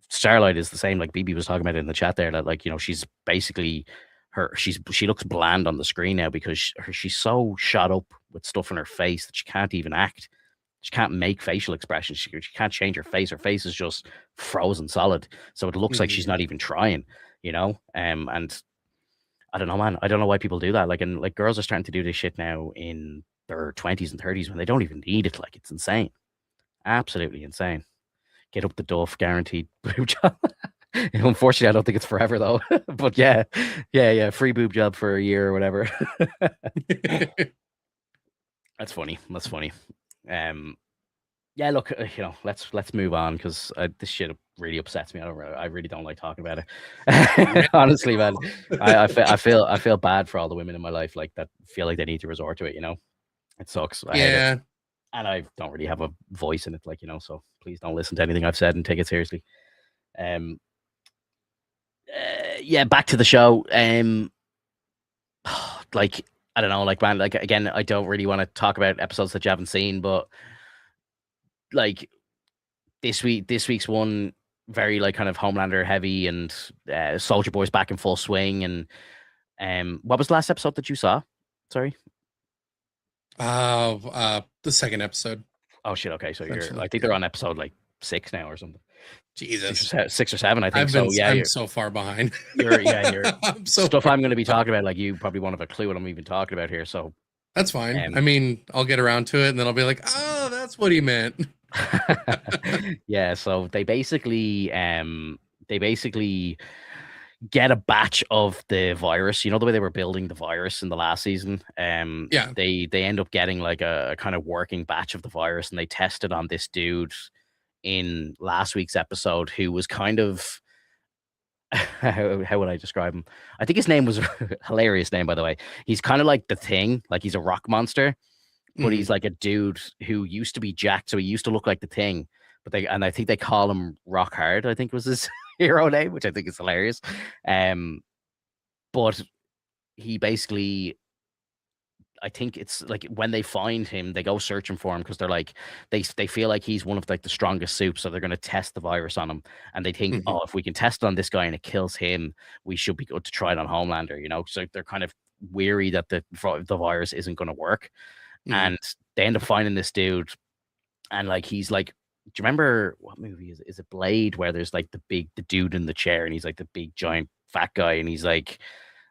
Starlight is the same. Like BB was talking about it in the chat there, that like, she's basically she looks bland on the screen now because she's so shot up with stuff in her face that she can't even act. She can't make facial expressions. She can't change her face. Her face is just frozen solid. So it looks like she's Hmm. not even trying, and I don't know, man. I don't know why people do that. Like, and like girls are starting to do this shit now in their 20s and 30s when they don't even need it. Like, it's insane. Absolutely insane. Get up the duff, guaranteed boob job. Unfortunately, I don't think it's forever though. But yeah, yeah, yeah. Free boob job for a year or whatever. That's funny. That's funny. Um, yeah. Look, let's move on because this shit really upsets me. I really don't like talking about it. Honestly, man, I feel bad for all the women in my life like that feel like they need to resort to it. It sucks. I hate it, Yeah. and I don't really have a voice in it. Like, so please don't listen to anything I've said and take it seriously. Um, yeah, back to the show. Like, I don't know, like, man, like, again, I don't really want to talk about episodes that you haven't seen, but like this week's one very like kind of Homelander heavy, and Soldier Boy's back in full swing. And what was the last episode that you saw? Sorry. The second episode, Oh shit. Okay, so I essentially. think Yeah. they're on episode like 6 now or something. Jesus. 6 or 7, I think. I've been So yeah, I'm so far behind. you're I'm so stuff far I'm going to be behind. talking about. Like you probably won't have a clue what I'm even talking about here. So That's fine. I um, mean, I'll get around to it and then I'll be like, oh, that's what he meant. yeah. So they basically get a batch of the virus. You know the way they were building the virus in the last season. Yeah. They end up getting like a kind of working batch of the virus, and they tested on this dude in last week's episode who was kind of how would I describe him? I think his name was hilarious name by the way. He's kind of like the Thing, like he's a rock monster, but Mhm. he's like a dude who used to be jacked, so he used to look like the Thing. But I think they call him Rock Hard. I think was his hero name, which I think is hilarious. Um, but he basically, I think it's like when they find him, they go searching for him because they're like they feel like he's one of like the strongest soups, so they're going to test the virus on him, and they think, Mhm. oh, if we can test it on this guy and it kills him, we should be good to try it on Homelander, you know. So they're kind of weary that the virus isn't going to work, Mhm. and they end up finding this dude, and like he's like, do you remember what movie is it? Is it Blade where there's like the dude in the chair and he's like the big giant fat guy and he's like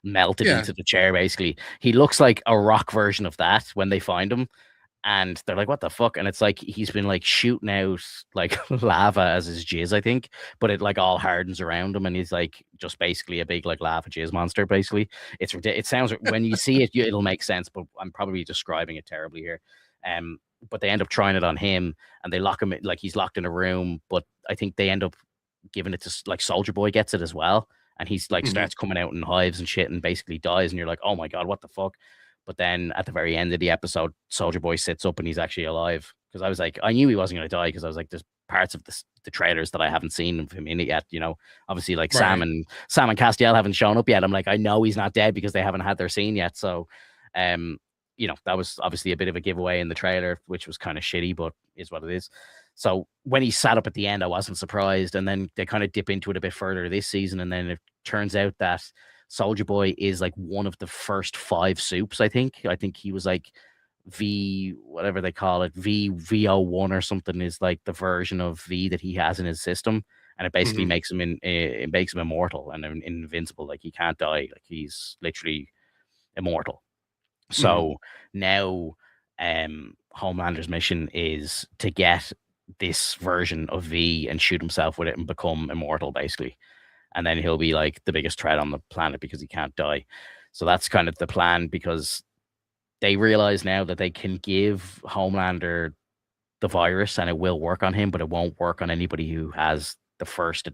melted Yeah. into the chair basically. He looks like a rock version of that when they find him. And they're like, what the fuck? And it's like he's been like shooting out like lava as his jizz, I think, but it like all hardens around him, and he's like just basically a big like lava jizz monster. Basically, it sounds when you see it, it'll make sense, but I'm probably describing it terribly here. Um, but they end up trying it on him, and they lock him like he's locked in a room. But I think they end up giving it to like Soldier Boy gets it as well, and he's like Mhm. starts coming out in hives and shit, and basically dies. And you're like, oh my god, what the fuck? But then at the very end of the episode, Soldier Boy sits up and he's actually alive. Because I was like, I knew he wasn't going to die because I was like, there's parts of the trailers that I haven't seen of him in it yet. You know, obviously like Right. Sam and Castiel haven't shown up yet. I'm like, I know he's not dead because they haven't had their scene yet. So, um, you know, that was obviously a bit of a giveaway in the trailer, which was kind of shitty, but is what it is. So when he sat up at the end, I wasn't surprised. And then they kind of dip into it a bit further this season, and then it turns out that Soldier Boy is like one of the first 5 soups, I think. I think he was like V, whatever they call it, VO1 or something is like the version of V that he has in his system. And it basically Mhm. makes him it makes him immortal and invincible. Like he can't die. Like he's literally immortal. Mhm. So now Homelander's mission is to get this version of V and shoot himself with it and become immortal, basically, and then he'll be like the biggest threat on the planet because he can't die. So that's kind of the plan because they realize now that they can give Homelander the virus and it will work on him, but it won't work on anybody who has the first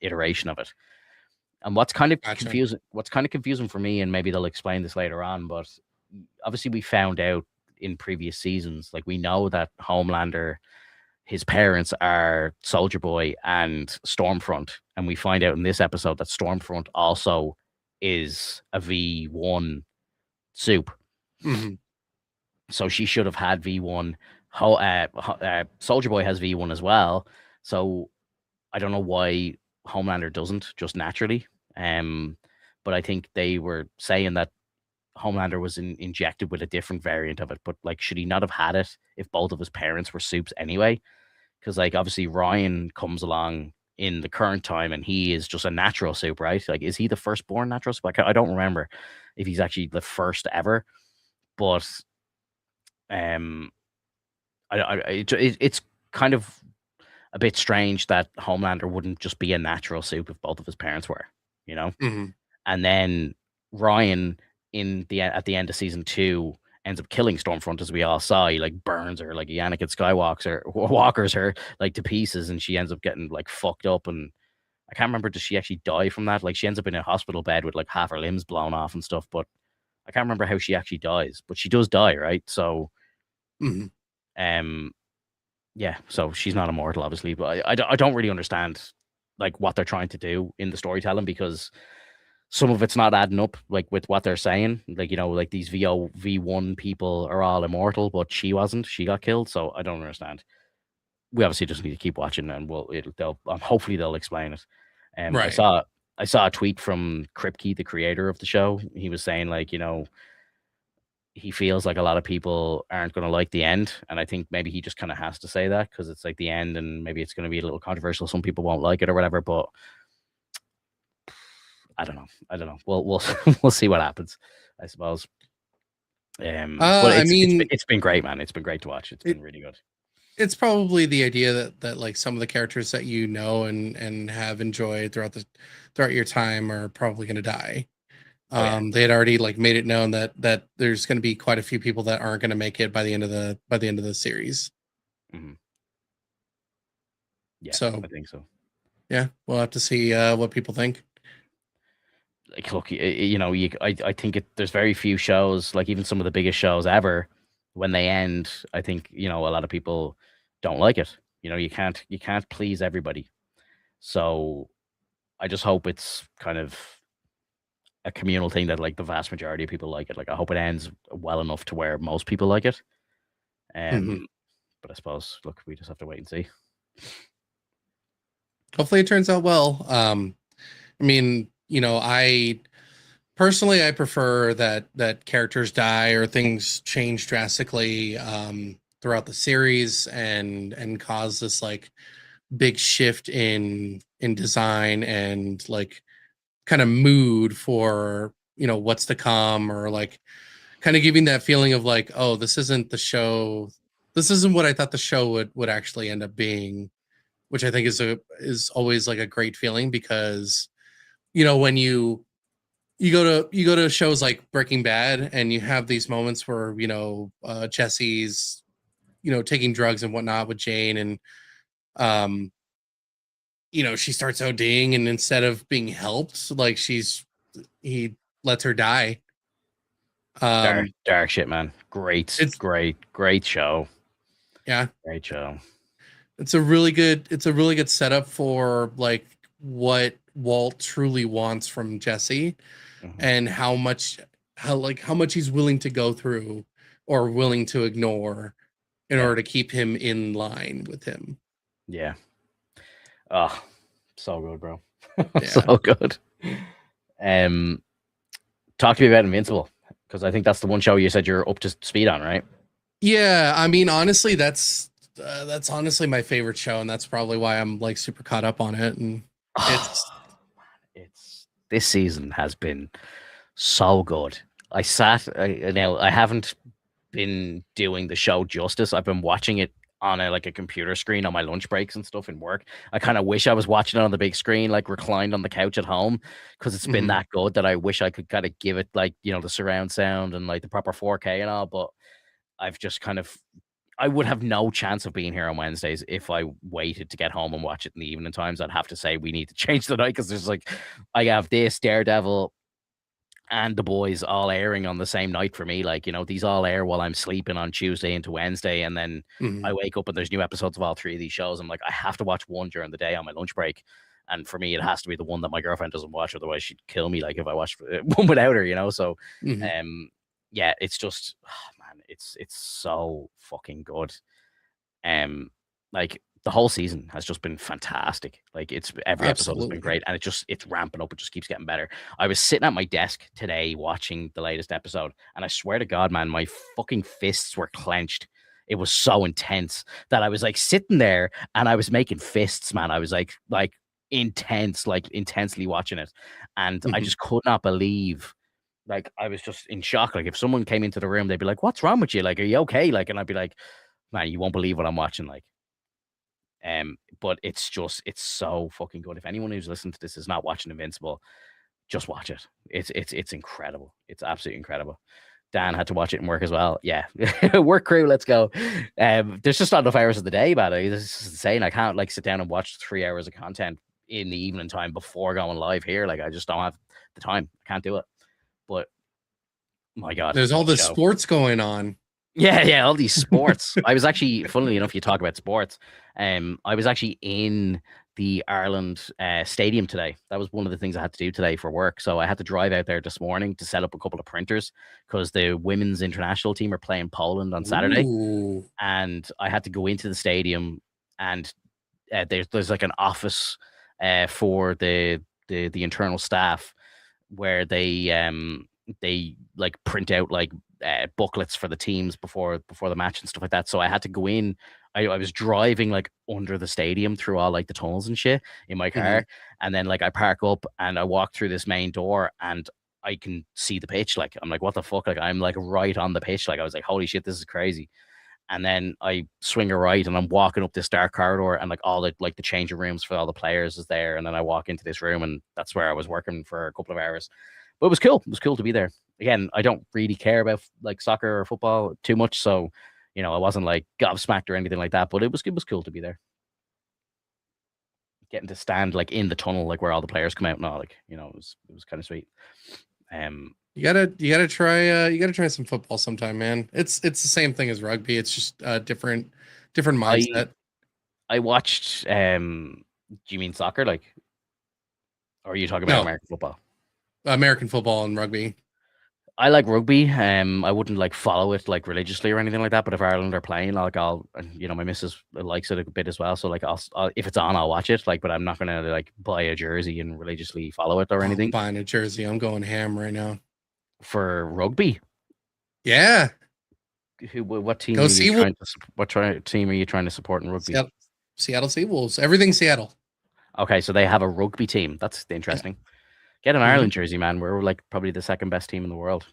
iteration of it. And Gotcha. what's kind of confusing for me, and maybe they'll explain this later on, but obviously we found out in previous seasons, like we know that Homelander, his parents are Soldier Boy and Stormfront, and we find out in this episode that Stormfront also is a V1 soup. Mhm. So she should have had V1. Soldier Boy has V1 as well. So I don't know why Homelander doesn't just naturally. Um, but I think they were saying that Homelander was injected with a different variant of it. But like, should he not have had it if both of his parents were soups anyway? Because like obviously Ryan comes along in the current time and he is just a natural soup, right? Like, is he the firstborn natural soup? I don't remember if he's actually the first ever, but um, it's kind of a bit strange that Homelander wouldn't just be a natural soup if both of his parents were, you know. Mhm. And then Ryan at the end of season 2 ends up killing Stormfront, as we all saw. He like burns her, like Anakin Skywalker walkers her like to pieces, and she ends up getting like fucked up. And I can't remember, does she actually die from that? Like she ends up in a hospital bed with like half her limbs blown off and stuff. But I can't remember how she actually dies. But she does die, right? So Mhm. um yeah, so she's not immortal, obviously. But I don't really understand like what they're trying to do in the storytelling because some of it's not adding up like with what they're saying. Like, you know, like these V1 people are all immortal, but she wasn't. She got killed. So I don't understand. We obviously just need to keep watching and hopefully they'll explain it. Um I Right. saw I saw a tweet from Kripke, the creator of the show. He was saying like, you know, he feels like a lot of people aren't going to like the end, and I think maybe he just kind of has to say that because it's like the end, and maybe it's going to be a little controversial. Some people won't like it or whatever, but I don't know. I don't know. We'll we'll see what happens, I suppose. But I mean, it's been great, man. It's been great to watch. It's it, been really good. it's probably the idea that like some of the characters that you know and have enjoyed throughout your time are probably going to die. Oh yeah. They had already like made it known that there's going to be quite a few people that aren't going to make it by the end of the series. Hmm. Yeah, So I think so. yeah, we'll have to see what people think. Like, look, you know, I think there's very few shows, like even some of the biggest shows ever, when they end, I think, you know, a lot of people don't like it. You know, you can't please everybody. So I just hope it's kind of a communal thing that like the vast majority of people like it. Like I hope it ends well enough to where most people like it. Hmm. But I suppose, look, we just have to wait and see. Hopefully, it turns out well. I mean, you know, I personally I prefer that characters die or things change drastically throughout the series and cause this like big shift in design and like kind of mood for what's to come, or like kind of giving that feeling of like, oh, this isn't the show, this isn't what I thought the show would actually end up being, which I think is always like a great feeling, because when you go to shows like Breaking Bad and you have these moments where Jesse's taking drugs and whatnot with Jane, and um she starts ODing, and instead of being helped, like he lets her die. Dark shit, man. It's Great show. Yeah, Great show. it's a really good setup for like what Walt truly wants from Jesse, Hmm. and how much he's willing to go through or willing to ignore in Yeah. order to keep him in line with him. Yeah. Oh, so good, bro. So Yeah. good. Um, Talk to me about Invincible, because I think that's the one show you said you're up to speed on, right? Yeah, I mean, honestly, that's honestly my favorite show, and that's probably why I'm like super caught up on it. And it's It's this season has been so good. Now I haven't been doing the show justice. I've been watching it on a computer screen on my lunch breaks and stuff in work. I kind of wish I was watching it on the big screen, like reclined on the couch at home, because it's been mhm. that good that I wish I could kind of give it like, you know, the surround sound and like the proper 4K and all. But I've just kind of I would have no chance of being here on Wednesdays if I waited to get home and watch it in the evening times. I'd have to say we need to change the night, because there's like I have this Daredevil and the boys all airing on the same night for me. Like, you know, these all air while I'm sleeping on Tuesday into Wednesday, and then I Mhm. wake up and there's new episodes of all three of these shows. I'm like, I have to watch one during the day on my lunch break. And for me, it has to be the one that my girlfriend doesn't watch, otherwise she'd kill me. Like if I watched one without her, you know. So, Mhm. yeah, it's just, oh, man, it's so fucking good. Um, like the whole season has just been fantastic. Like it's every episode has been Absolutely. great, and it's ramping up. It just keeps getting better. I was sitting at my desk today watching the latest episode, and I swear to God, man, my fucking fists were clenched. It was so intense that I was like sitting there and I was making fists, man. I was like intense, like intensely watching it, and I Mhm. just could not believe. Like I was just in shock. Like if someone came into the room, they'd be like, "What's wrong with you? Like, are you okay?" Like, and I'd be like, "Man, you won't believe what I'm watching." Like, but it's so fucking good. If anyone who's listening to this is not watching Invincible, just watch it. It's incredible. It's absolutely incredible. Dan had to watch it in work as well. Yeah, work crew, let's go. There's just not enough hours of the day, man. This is insane. I can't like sit down and watch 3 hours of content in the evening time before going live here. Like I just don't have the time. I can't do it. But my God, There's all what a this show! sports going on. Yeah, yeah, all these sports. I was actually, funnily enough, you talk about sports. I was actually in the Ireland stadium today. That was one of the things I had to do today for work. So I had to drive out there this morning to set up a couple of printers, because the women's international team are playing Poland on Saturday, Ooh. and I had to go into the stadium, and there's like an office for the internal staff, where they like print out like booklets for the teams before the match and stuff like that. So I had to go in. I was driving like under the stadium through all like the tunnels and shit in my Hmm. car, and then like I park up and I walk through this main door and I can see the pitch. Like I'm like, what the fuck? Like I'm like right on the pitch. Like I was like, holy shit, this is crazy. And then I swing a right and I'm walking up this dark corridor and like all the like the changing rooms for all the players is there. And then I walk into this room and that's where I was working for a couple of hours. But it was cool. It was cool to be there. Again, I don't really care about like soccer or football too much. So, I wasn't like gobsmacked or anything like that, but it was cool to be there. Getting to stand like in the tunnel, like where all the players come out and all, like, it was kind of sweet. You gotta try some football sometime, man. It's the same thing as rugby. It's just a different mindset. I watched do you mean soccer, like, or are you talking about No, American football? American football and rugby. I like rugby. I wouldn't like follow it like religiously or anything like that. But if Ireland are playing, like my missus likes it a bit as well. So like I'll if it's on, I'll watch it. Like, but I'm not gonna like buy a jersey and religiously follow it or I'm anything buying a jersey. I'm going ham right now. for rugby. Yeah, What team go are you Seawolves. team are you trying to support in rugby? Seattle Seawolves. Everything Seattle. Okay, so they have a rugby team. That's interesting. Get an Mhm. Ireland jersey, man. We're like probably the second best team in the world.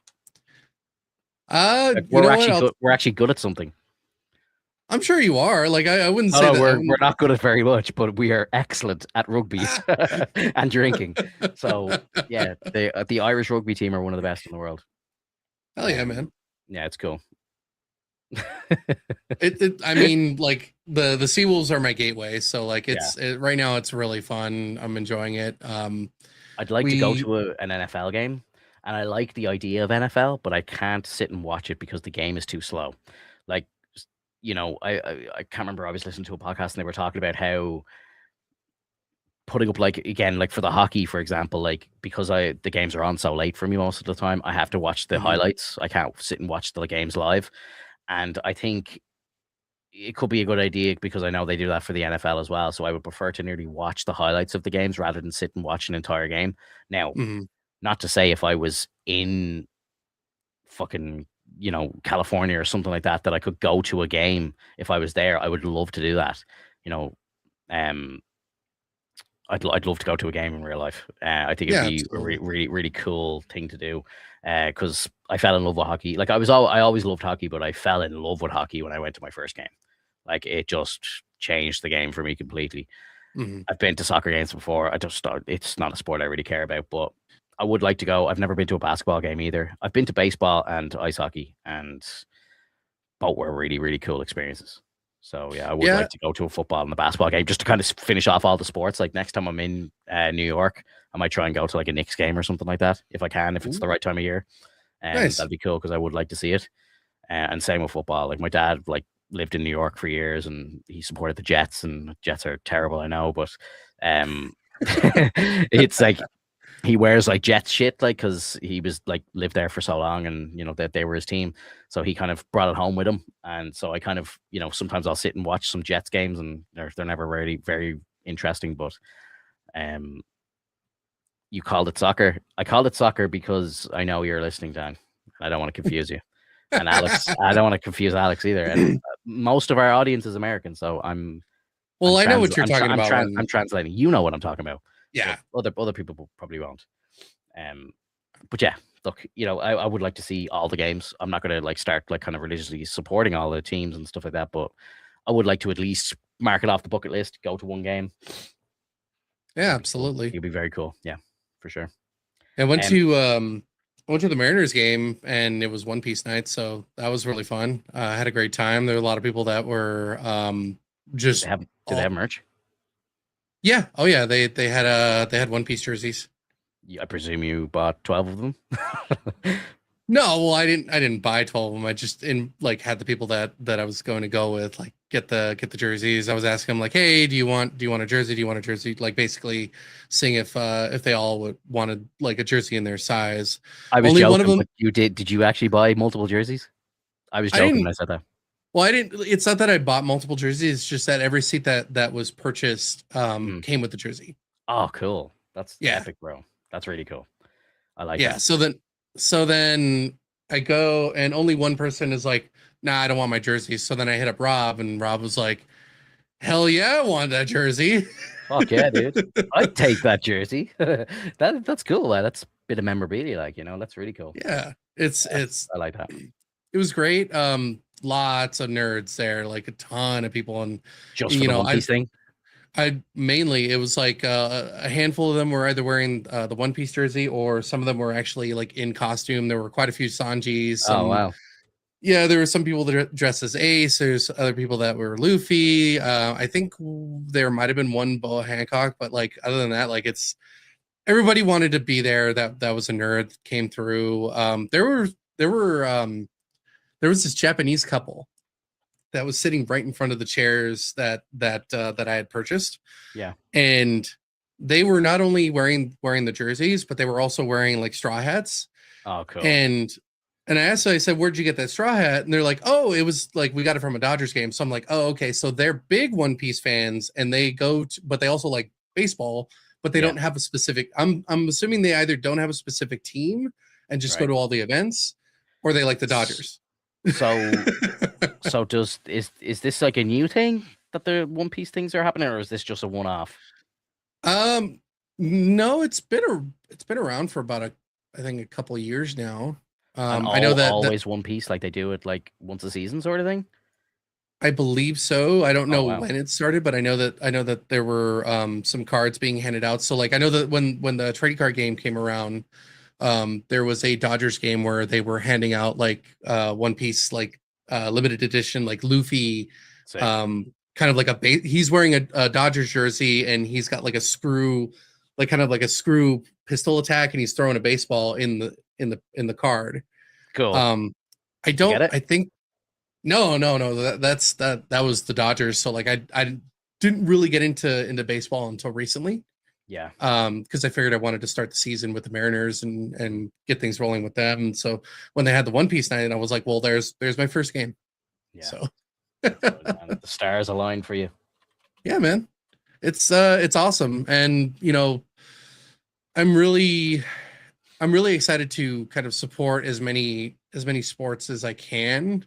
Like, You we're know actually what? good. We're actually good at something. I'm sure you are. Like I wouldn't No, say no, that. we're not good at very much, but we are excellent at rugby and drinking. So yeah, the Irish rugby team are one of the best in the world. Hell yeah, man. Yeah, it's cool. I mean, like the Seawolves are my gateway. So like Yeah, right now it's really fun. I'm enjoying it. I'd like to go We to an NFL game, and I like the idea of NFL, but I can't sit and watch it because the game is too slow. Like, I can't remember. I was listening to a podcast and they were talking about how putting up like again like for the hockey for example, like because the games are on so late for me most of the time, I have to watch the Mhm. highlights. I can't sit and watch the games live, and I think it could be a good idea because I know they do that for the NFL as well. So I would prefer to nearly watch the highlights of the games rather than sit and watch an entire game. Now, Mhm. not to say if I was in fucking California or something like that I could go to a game. If I was there, I would love to do that. You know, um, I'd love to go to a game in real life. I think it'd Yeah, be a absolutely. really really cool thing to do. Because I fell in love with hockey. Like I always loved hockey, but I fell in love with hockey when I went to my first game. Like it just changed the game for me completely. Mhm. I've been to soccer games before. It's not a sport I really care about, but I would like to go. I've never been to a basketball game either. I've been to baseball and ice hockey, and both were really, really cool experiences. So yeah, I would Yeah. like to go to a football and a basketball game just to kind of finish off all the sports. Like next time I'm in New York, I might try and go to like a Knicks game or something like that if I can, if it's Ooh, the right time of year. nice. That'd be cool because I would like to see it. And same with football. Like my dad, like lived in New York for years, and he supported the Jets. And Jets are terrible, I know, but it's like he wears like Jets shit, like because he was like lived there for so long, and that they were his team. So he kind of brought it home with him, and so I kind of sometimes I'll sit and watch some Jets games, and they're never really very interesting, but um. You called it soccer. I called it soccer because I know you're listening, Dan. I don't want to confuse you. And Alex, I don't want to confuse Alex either. And most of our audience is American, so I'm Well, I know what you're talking about I'm when translating. You know what I'm talking about, but yeah. other people probably won't. Um, but yeah, look, I would like to see all the games. I'm not gonna like start like kind of religiously supporting all the teams and stuff like that, but I would like to at least mark it off the bucket list, go to one game. Yeah, It'd be cool. absolutely. It'd be very cool. Yeah, for sure. Um, I went to the Mariners game and it was One Piece night, so that was really fun. I had a great time. There were a lot of people that were did they just have did they all have merch? yeah. Oh yeah, they had One Piece jerseys. I presume you bought 12 of them. No, well, I didn't buy 12 of them. I just had the people that I was going to go with like get the jerseys. I was asking them like, "Hey, do you want a jersey? Do you want a jersey?" Like basically seeing if they all wanted like a jersey in their size. I was Only one of joking, them but did you actually buy multiple jerseys? I was I joking didn't when I said that. well, I didn't it's not that I bought multiple jerseys, it's just that every seat that was purchased Mm. came with the jersey. Oh, cool. That's Yeah. epic, bro. That's really cool. I like Yeah, that. so then I go and only one person is like, nah, I don't want my jersey. So then I hit up Rob, and Rob was like, hell yeah, I want that jersey. Fuck yeah, dude. I'd take that jersey. That's cool. That's a bit of memorabilia, like, that's really cool. Yeah, it's Yeah, it's I like that. it was great. Lots of nerds there, like a ton of people, and Just for you the know, One Piece thing. I mainly it was like a handful of them were either wearing the One Piece jersey, or some of them were actually like in costume. There were quite a few Sanjis, Oh some wow. yeah, there were some people that dressed as Ace. There's other people that were Luffy. I think there might have been one Boa Hancock, but like other than that, like it's everybody wanted to be there. That was a nerd that came through. There was this Japanese couple that was sitting right in front of the chairs that I had purchased, Yeah. and they were not only wearing the jerseys, but they were also wearing like straw hats. Oh, cool. And I asked, I said, where'd you get that straw hat? And they're like, oh, it was like we got it from a Dodgers game. So I'm like, oh, okay. So they're big One Piece fans, and they go to, but they also like baseball, but they Yeah. don't have a specific. I'm assuming they either don't have a specific team and just go Right. to all the events, or they like the Dodgers. So so is this like a new thing that the One Piece things are happening, or is this just a one-off? Um, no, it's been around for about I think a couple of years now. And I know that always One Piece, like they do it like once a season sort of thing? I believe so. I don't Oh know wow. when it started, but I know that there were some cards being handed out. So like I know that when the trading card game came around, there was a Dodgers game where they were handing out like One Piece like limited edition like Luffy, Sick. kind of like he's wearing a Dodgers jersey, and he's got like a screw, like kind of like a screw pistol attack, and he's throwing a baseball in the card. Cool. Um, You get it? I think no. That was the Dodgers. So like I didn't really get into baseball until recently. Yeah. Because I figured I wanted to start the season with the Mariners and get things rolling with them. And so when they had the One Piece night, I was like, well, there's my first game. Yeah. So That's good, man. The stars align for you. yeah, man, it's awesome. And I'm really I'm really excited to kind of support as many sports as I can.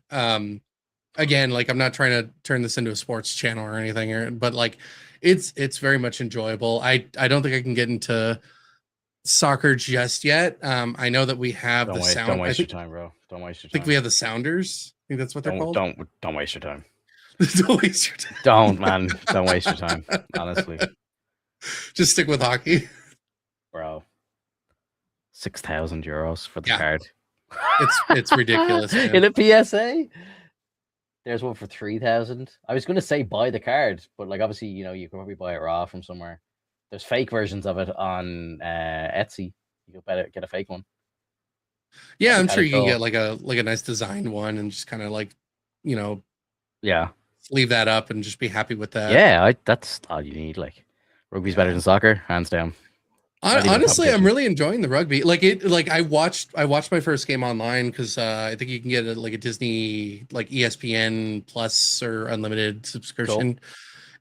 Again, like I'm not trying to turn this into a sports channel or anything, but like it's very much enjoyable. I don't think I can get into soccer just yet. I know that we have Don't the wait, don't sound. waste your time, bro. Don't waste your Think we time. have the Sounders. I think that's what they're called. Don't waste your time. Don't waste your time. Don't, man. Don't waste your time. Honestly, Just stick with hockey. bro. 6,000 euros for the Yeah, card. it's ridiculous, man. In a PSA. There's one for 3,000. I was gonna say buy the card, but like obviously, you can probably buy it raw from somewhere. There's fake versions of it on Etsy. You could better get a fake one. Yeah, That'd I'm be sure kinda you can cool. get like a nice designed one and just kind of like, you know, Yeah. leave that up and just be happy with that. Yeah, that's all you need. Like rugby's better Yeah. than soccer, hands down. Not even a Honestly, I'm competition. really enjoying the rugby. Like I watched my first game online because I think you can get like a Disney like ESPN Plus or unlimited Cool. subscription.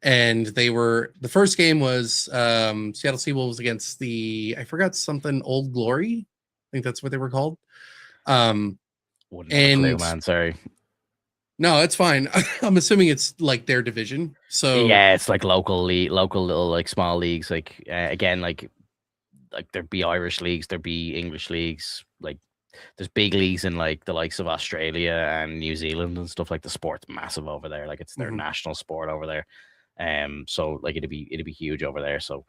And the first game was Seattle Seawolves against the I forgot something Old Glory. I think that's what they were called. Wouldn't have a clue, And man. Sorry. no, it's fine. I'm assuming it's like their division. So Yeah, it's like local league, local little like small leagues. Like again, like there'd be Irish leagues, there'd be English leagues. Like there's big leagues in like the likes of Australia and New Zealand and stuff. Like the sport's massive over there. Like it's their mhm. national sport over there. So like it'd be huge over there. So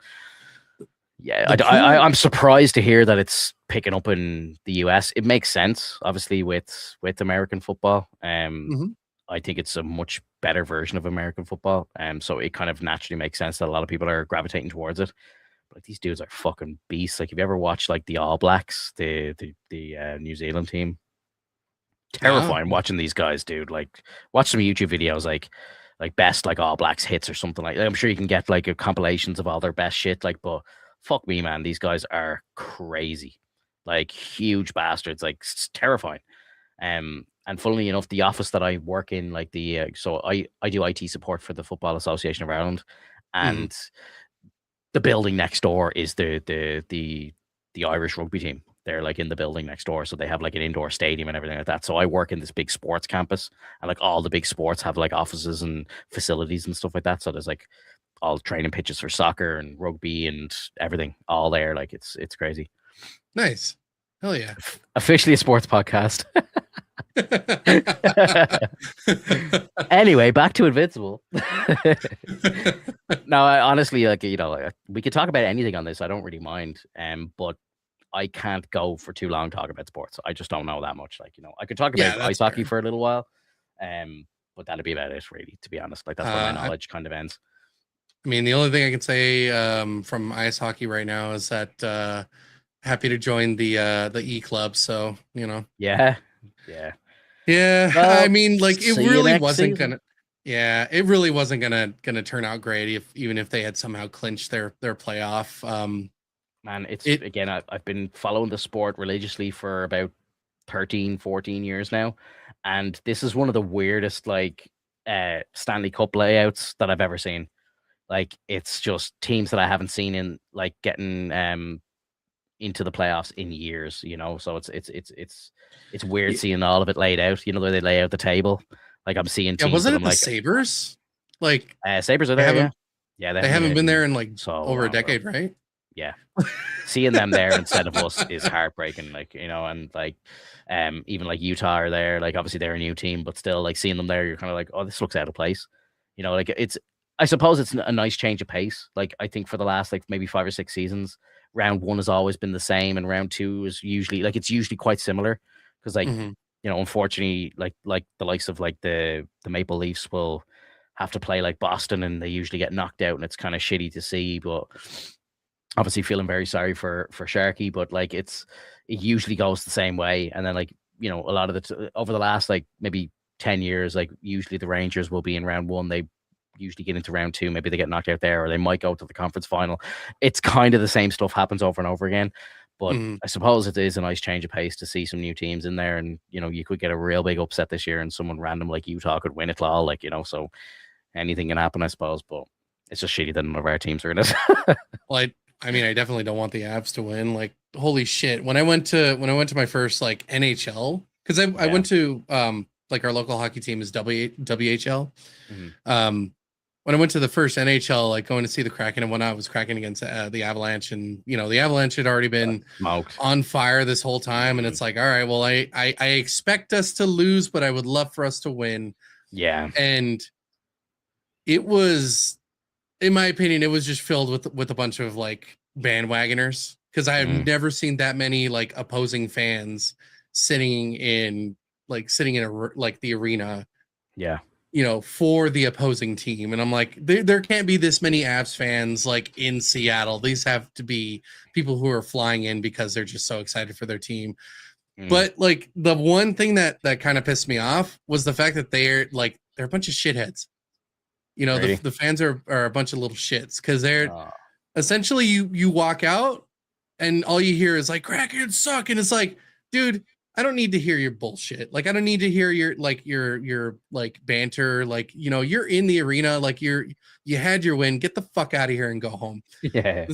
yeah, The pool. I'm surprised to hear that it's picking up in the US. It makes sense, obviously, with American football. Mhm. I think it's a much better version of American football. So it kind of naturally makes sense that a lot of people are gravitating towards it. But like, these dudes are fucking beasts. Like, if you ever watched like the All Blacks, the New Zealand team, Yeah. terrifying watching these guys, dude. Like, watch some YouTube videos, like best like All Blacks hits or something like that. I'm sure you can get like compilations of all their best shit. Like, but fuck me, man, these guys are crazy, like huge bastards, like terrifying. And funnily enough, the office that I work in, like so I do IT support for the Football Association of Ireland, Mhm. and the building next door is the Irish rugby team. they're like in the building next door, so they have like an indoor stadium and everything like that. So I work in this big sports campus, and like all the big sports have like offices and facilities and stuff like that. So there's like all training pitches for soccer and rugby and everything all there. Like it's crazy. Nice. Hell yeah. Officially a sports podcast. Anyway, back to Invincible. No, I honestly, like, we could talk about anything on this. I don't really mind. But I can't go for too long talking about sports. I just don't know that much. Like, I could talk about ice hockey for a little while. But that'd be about it, really, to be honest. Like, that's where my knowledge kind of ends. I mean, the only thing I can say from ice hockey right now is that happy to join the E club. So, Yeah. Well, I mean, like, it really wasn't season. it really wasn't gonna turn out great even if they had somehow clinched their playoff. Man, again, I've been following the sport religiously for about 13, 14 years now, and this is one of the weirdest like Stanley Cup layouts that I've ever seen. Like, it's just teams that I haven't seen in like getting into the playoffs in years, So it's weird seeing all of it laid out. Where they lay out the table. Like, I'm seeing teams. Wasn't it the like, Sabres? Like, Sabres are there. Yeah, they haven't been there in like over a decade, right? Yeah, seeing them there instead of us is heartbreaking. Like, and like, even like Utah are there. Like, obviously they're a new team, but still, like, seeing them there, you're kind of like, oh, this looks out of place. Like, I suppose it's a nice change of pace. Like, I think for the last like maybe 5 or 6 seasons, round 1 has always been the same, and round 2 is usually quite similar because like unfortunately, like the likes of like the Maple Leafs will have to play like Boston, and they usually get knocked out, and it's kind of shitty to see. But obviously feeling very sorry for Sharky, but like it usually goes the same way. And then like, a lot of over the last like maybe 10 years, like usually the Rangers will be in round 1. They usually get into round 2. Maybe they get knocked out there, or they might go to the conference final. It's kind of the same stuff happens over and over again. But I suppose it is a nice change of pace to see some new teams in there. And, you could get a real big upset this year, and someone random like Utah could win it all. Like, so anything can happen, I suppose. But it's just shitty that none of our teams are in it. Well, I mean, I definitely don't want the Avs to win. Like, holy shit! When I went to my first like NHL, because I went to like our local hockey team is WHL. When I went to the first NHL, like going to see the Kraken and whatnot, I was Kraken against the Avalanche, and the Avalanche had already been on fire this whole time, and it's like, all right, well, I expect us to lose, but I would love for us to win. Yeah, and it was, in my opinion, it was just filled with a bunch of like bandwagoners, because I have never seen that many like opposing fans sitting in the arena. Yeah. For the opposing team. And I'm like, there can't be this many Avs fans like in Seattle. These have to be people who are flying in because they're just so excited for their team. But like the one thing that kind of pissed me off was the fact that they're a bunch of shitheads. Really? The fans are a bunch of little shits, because they're essentially you walk out and all you hear is like, Kraken suck. And it's like, dude, I don't need to hear your bullshit. Like, I don't need to hear your like banter. Like, you're in the arena. Like, you had your win. Get the fuck out of here and go home. Yeah.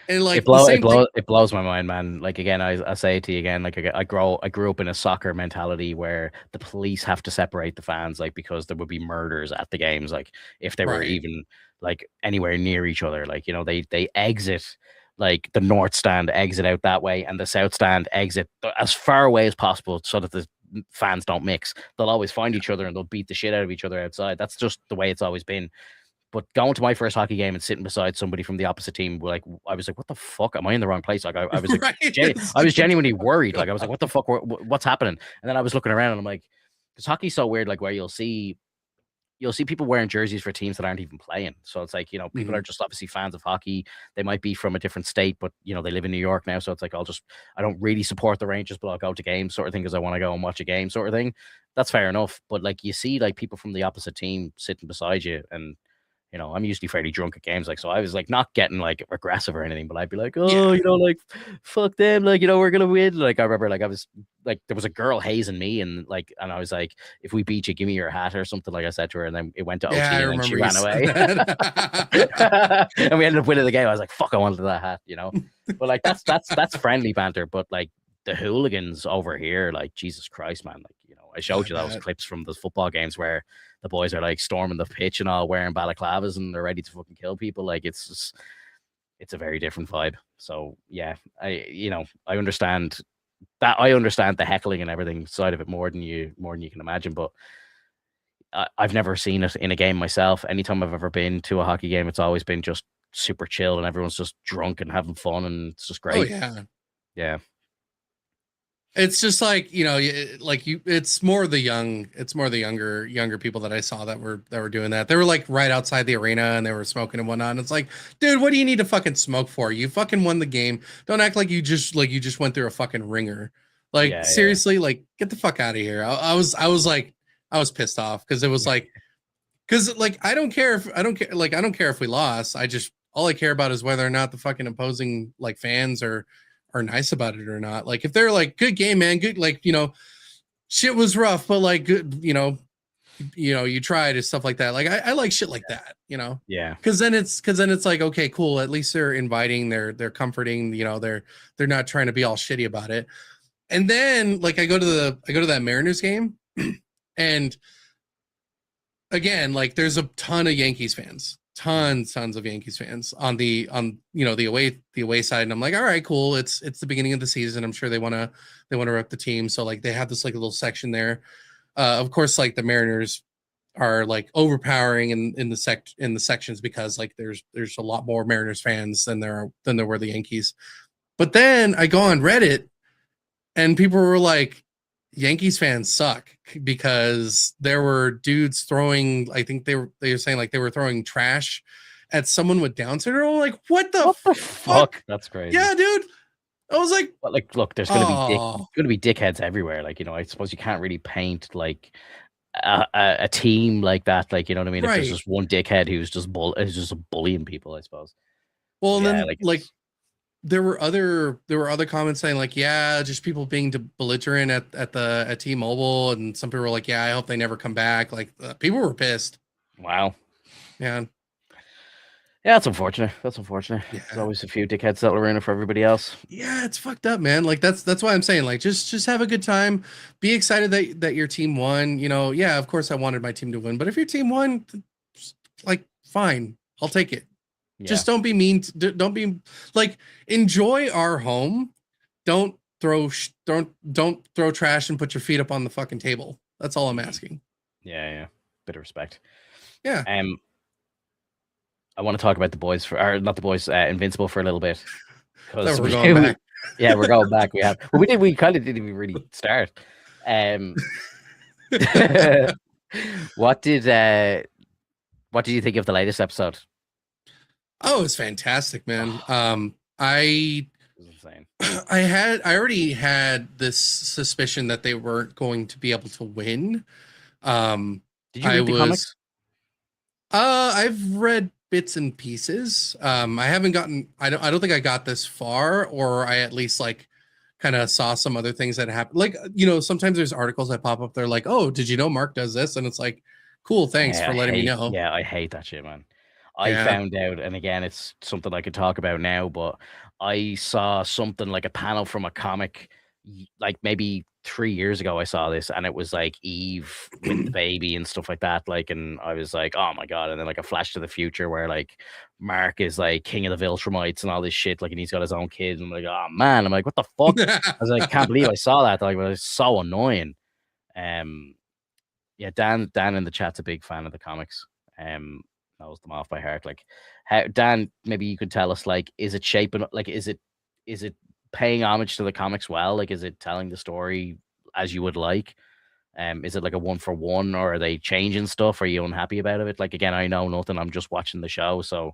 And like, it blows my mind, man. Like, again, I say it to you again. Like, I grew up in a soccer mentality where the police have to separate the fans, like, because there would be murders at the games. Like, if they were even like anywhere near each other, like, they exit. Like, the north stand exit out that way, and the south stand exit as far away as possible so that the fans don't mix. They'll always find each other and they'll beat the shit out of each other outside. That's just the way it's always been. But going to my first hockey game and sitting beside somebody from the opposite team, like, I was like, what the fuck? Am I in the wrong place? Like, I was like, I was genuinely worried. Like, I was like, what the fuck? What's happening? And then I was looking around and I'm like, because hockey's so weird, like, where you'll see people wearing jerseys for teams that aren't even playing. So it's like, people are just obviously fans of hockey. They might be from a different state, but they live in New York now. So it's like, I don't really support the Rangers, but I'll go to games sort of thing because I want to go and watch a game sort of thing. That's fair enough. But like, you see like people from the opposite team sitting beside you, and I'm usually fairly drunk at games. Like, so I was like not getting like aggressive or anything, but I'd be like, like, fuck them. Like, we're going to win. Like, I remember like I was like, there was a girl hazing me, and I was like, if we beat you, give me your hat or something, like I said to her. And then it went to OT and then she ran away. And we ended up winning the game. I was like, fuck, I wanted that hat, But like, that's friendly banter. But like, the hooligans over here, like Jesus Christ, man. Like, I I showed you those bet. clips from the football games where the boys are like storming the pitch and all wearing balaclavas and they're ready to fucking kill people. Like it's a very different vibe. So yeah, I understand that. I understand the heckling and everything side of it more than you can imagine, but I've never seen it in a game myself. Anytime I've ever been to a hockey game, it's always been just super chill and everyone's just drunk and having fun and it's just Oh great. yeah. Yeah. It's just like, it's more the younger people that I saw that were doing that. They were like right outside the arena and they were smoking and whatnot. And it's like, dude, what do you need to fucking smoke for? You fucking won the game. Don't act like you just went through a fucking ringer. Like Yeah, yeah. seriously, like get the fuck out of here. I was like, I was pissed off because it was like, because like I don't care if we lost. All I care about is whether or not the fucking opposing like fans are nice about it or not. Like if they're like, good game, man, good, like, shit was rough, but like good, you tried and stuff like that. Like I like shit like that, Yeah. because then it's like, okay, cool. At least they're inviting, they're comforting, they're not trying to be all shitty about it. And then like I go to that Mariners game, and again, like there's a ton of Yankees fans, tons of Yankees fans on the away side, and I'm like, all right, cool. It's the beginning of the season. I'm sure they want to rep the team, so like they have this like a little section there. Of course, like the Mariners are like overpowering in the sections because like there's a lot more Mariners fans than there were the Yankees. But then I go on Reddit and people were like, Yankees fans suck, because there were dudes throwing, I think they were saying like they were throwing trash at someone with Down syndrome. I'm like, what the What the fuck? fuck? That's crazy. Yeah, dude. I was like, But like, look, there's oh, gonna be dickheads everywhere. Like, I suppose you can't really paint like a team like that. Like, you know what I mean? If there's right. just one dickhead who's just bullying people, I suppose. Well, But and yeah, then like like it's there were other comments saying like, yeah, just people being belligerent at T-Mobile, and some people were like, yeah, I hope they never come back. Like people were pissed. wow. Yeah, Yeah, that's unfortunate. That's unfortunate. There's yeah. always a few dickheads that'll ruin it for everybody else. Yeah, it's fucked up, man. Like that's why I'm saying like just have a good time. Be excited that your team won. Yeah, of course I wanted my team to win, but if your team won, like fine, I'll take it. Yeah. Just don't be mean. Don't be like, enjoy our home. Don't throw trash and put your feet up on the fucking table. That's all I'm asking. Yeah, yeah. Bit of respect. Yeah. I want to talk about the boys or not the boys, Invincible for a little bit. Because We're going back. yeah, we're going back. We kind of didn't even really start. What did you think of the latest episode? Oh, it's fantastic, man. I It was insane. I already had this suspicion that they weren't going to be able to win. Did you I read the was comics? I've read bits and pieces. I haven't gotten, I don't think I got this far, or I at least like kind of saw some other things that happen. Like, sometimes there's articles that pop up. They're like, oh, did you know Mark does this? And it's like, cool, thanks for letting me know. Yeah, I hate that shit, man. I Yeah. found out, and again, it's something I could talk about now, but I saw something like a panel from a comic, like maybe 3 years ago. I saw this, and it was like Eve with the baby and stuff like that. Like, and I was like, oh my god! And then like a flash to the future where like Mark is like king of the Viltrumites and all this shit. Like, and he's got his own kids. And I'm like, oh man! I'm like, what the fuck? I was like, can't believe I saw that. Like, it was so annoying. Yeah, Dan in the chat's a big fan of the comics. Knows them off by heart. Like, how, Dan, maybe you could tell us, like, is it shaping, like, is it paying homage to the comics well? Like, is it telling the story as you would like? Is it like a one for one, or are they changing stuff? Are you unhappy about it? Like, again, I know nothing. I'm just watching the show, so.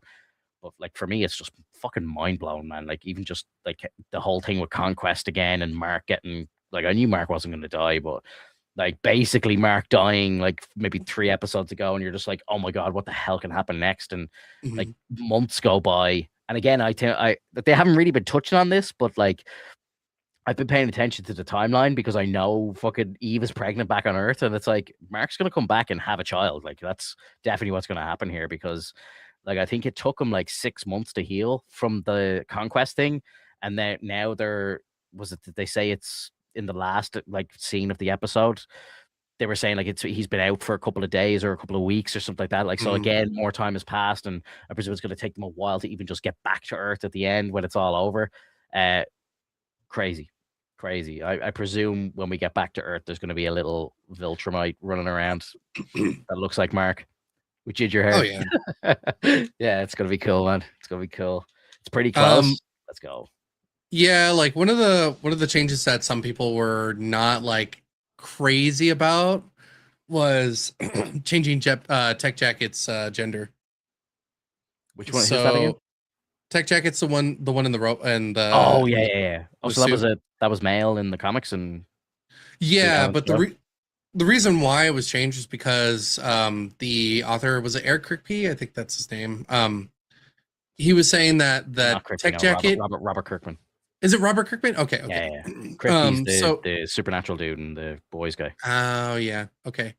But like for me, it's just fucking mind blowing, man. Like, even just like the whole thing with Conquest again and Mark getting, like, I knew Mark wasn't going to die, but like basically Mark dying like maybe 3 episodes ago, and you're just like, oh my god, what the hell can happen next? And like Mhm. months go by, and again, they haven't really been touching on this, but like I've been paying attention to the timeline because I know fucking Eve is pregnant back on Earth, and it's like Mark's gonna come back and have a child. Like, that's definitely what's gonna happen here, because like I think it took him like 6 months to heal from the Conquest thing, and then now was it? Did they say it's in the last like scene of the episode? They were saying like he's been out for a couple of days or a couple of weeks or something like that. Like so again, more time has passed, and I presume it's going to take them a while to even just get back to Earth at the end when it's all over. Crazy, crazy. I presume when we get back to Earth, there's going to be a little Viltrumite running around that looks like Mark with ginger hair. Oh yeah, yeah, it's gonna be cool, man. It's gonna be cool. It's pretty close. Let's go. Yeah, like one of the changes that some people were not like crazy about was changing Tech Jacket's gender. Which one? Who's that again? Tech Jacket's the one in the rope and oh yeah. Oh, so that was male in the comics and yeah, but the reason why it was changed is because the author was it Eric Kirkby, I think that's his name. He was saying that Tech Jacket Robert Kirkman. Is it Robert Kirkman? Okay. Yeah. Kirkby's the supernatural dude and the boys guy. Oh yeah. Okay.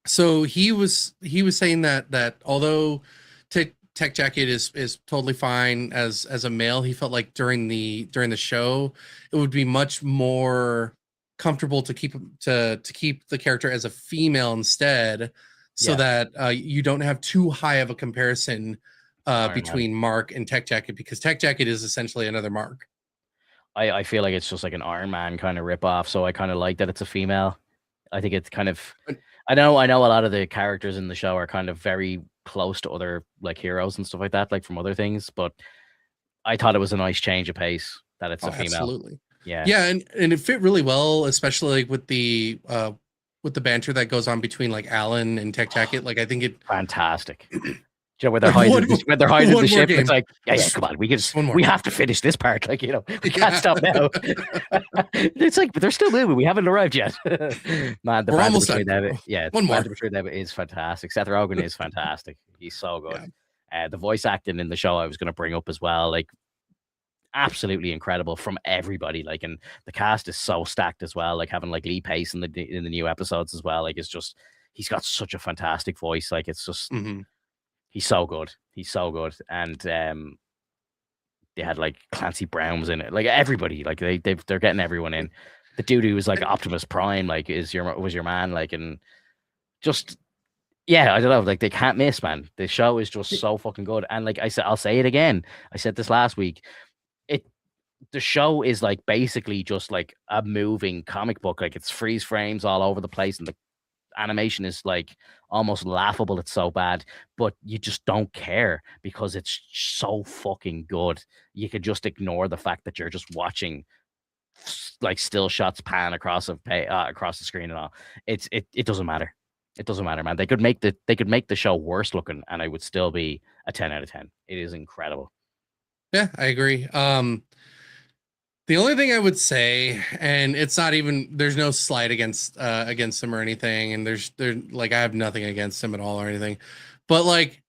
So he was saying that although Tech Jacket is totally fine as a male, he felt like during the show it would be much more comfortable to keep the character as a female instead, so that you don't have too high of a comparison between Mark and Tech Jacket, because Tech Jacket is essentially another Mark. I feel like it's just like an Iron Man kind of ripoff, so I kind of like that it's a female. I think it's kind of I know a lot of the characters in the show are kind of very close to other like heroes and stuff like that, like from other things, but I thought it was a nice change of pace that it's a female. Absolutely. Yeah. Yeah, and it fit really well, especially with the banter that goes on between like Alan and Tech Jacket. Like I think it fantastic. You know, where they're hiding, the ship. Game. It's like, yeah, come on, we have to finish this part. Like, you know, we can't stop now. It's like, but they're still moving. We haven't arrived yet. Man, we're almost done. One more. Is fantastic. Seth Rogen is fantastic. He's so good. Yeah. The voice acting in the show I was going to bring up as well, like, absolutely incredible from everybody. Like, and the cast is so stacked as well. Like having like Lee Pace in the new episodes as well. Like, it's just he's got such a fantastic voice. Like, it's just. He's so good. And they had like Clancy Brown's in it. Like everybody, like they're getting everyone in. The dude who was like Optimus Prime, like was your man, like, and just yeah, I don't know, like they can't miss, man. The show is just so fucking good. And like I said, I'll say it again. I said this last week. The show is like basically just like a moving comic book. Like it's freeze frames all over the place, and the animation is like almost laughable. It's so bad, but you just don't care because it's so fucking good. You could just ignore the fact that you're just watching like still shots pan across the screen and all. It doesn't matter. It doesn't matter, man. They could make the show worse looking and I would still be a 10 out of 10. It is incredible. Yeah, I agree. The only thing I would say, and it's not even, there's no slight against him or anything, and there's like I have nothing against him at all or anything, but like,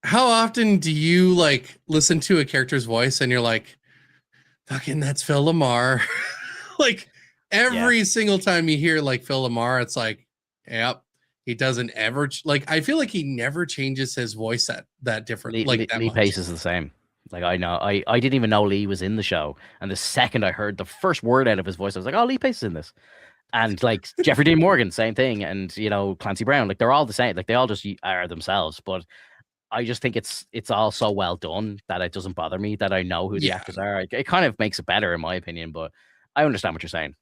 how often do you like listen to a character's voice and you're like, fucking that's Phil Lamar? Like every single time you hear like Phil Lamar, it's like, yep, he doesn't ever like. I feel like he never changes his voice that different. Lee Pace is the same. Like I know, I didn't even know Lee was in the show, and the second I heard the first word out of his voice, I was like, "Oh, Lee Pace is in this." And like Jeffrey Dean Morgan, same thing, and you know Clancy Brown, like they're all the same, like they all just are themselves. But I just think it's all so well done that it doesn't bother me that I know who the actors are. It kind of makes it better in my opinion, but I understand what you're saying.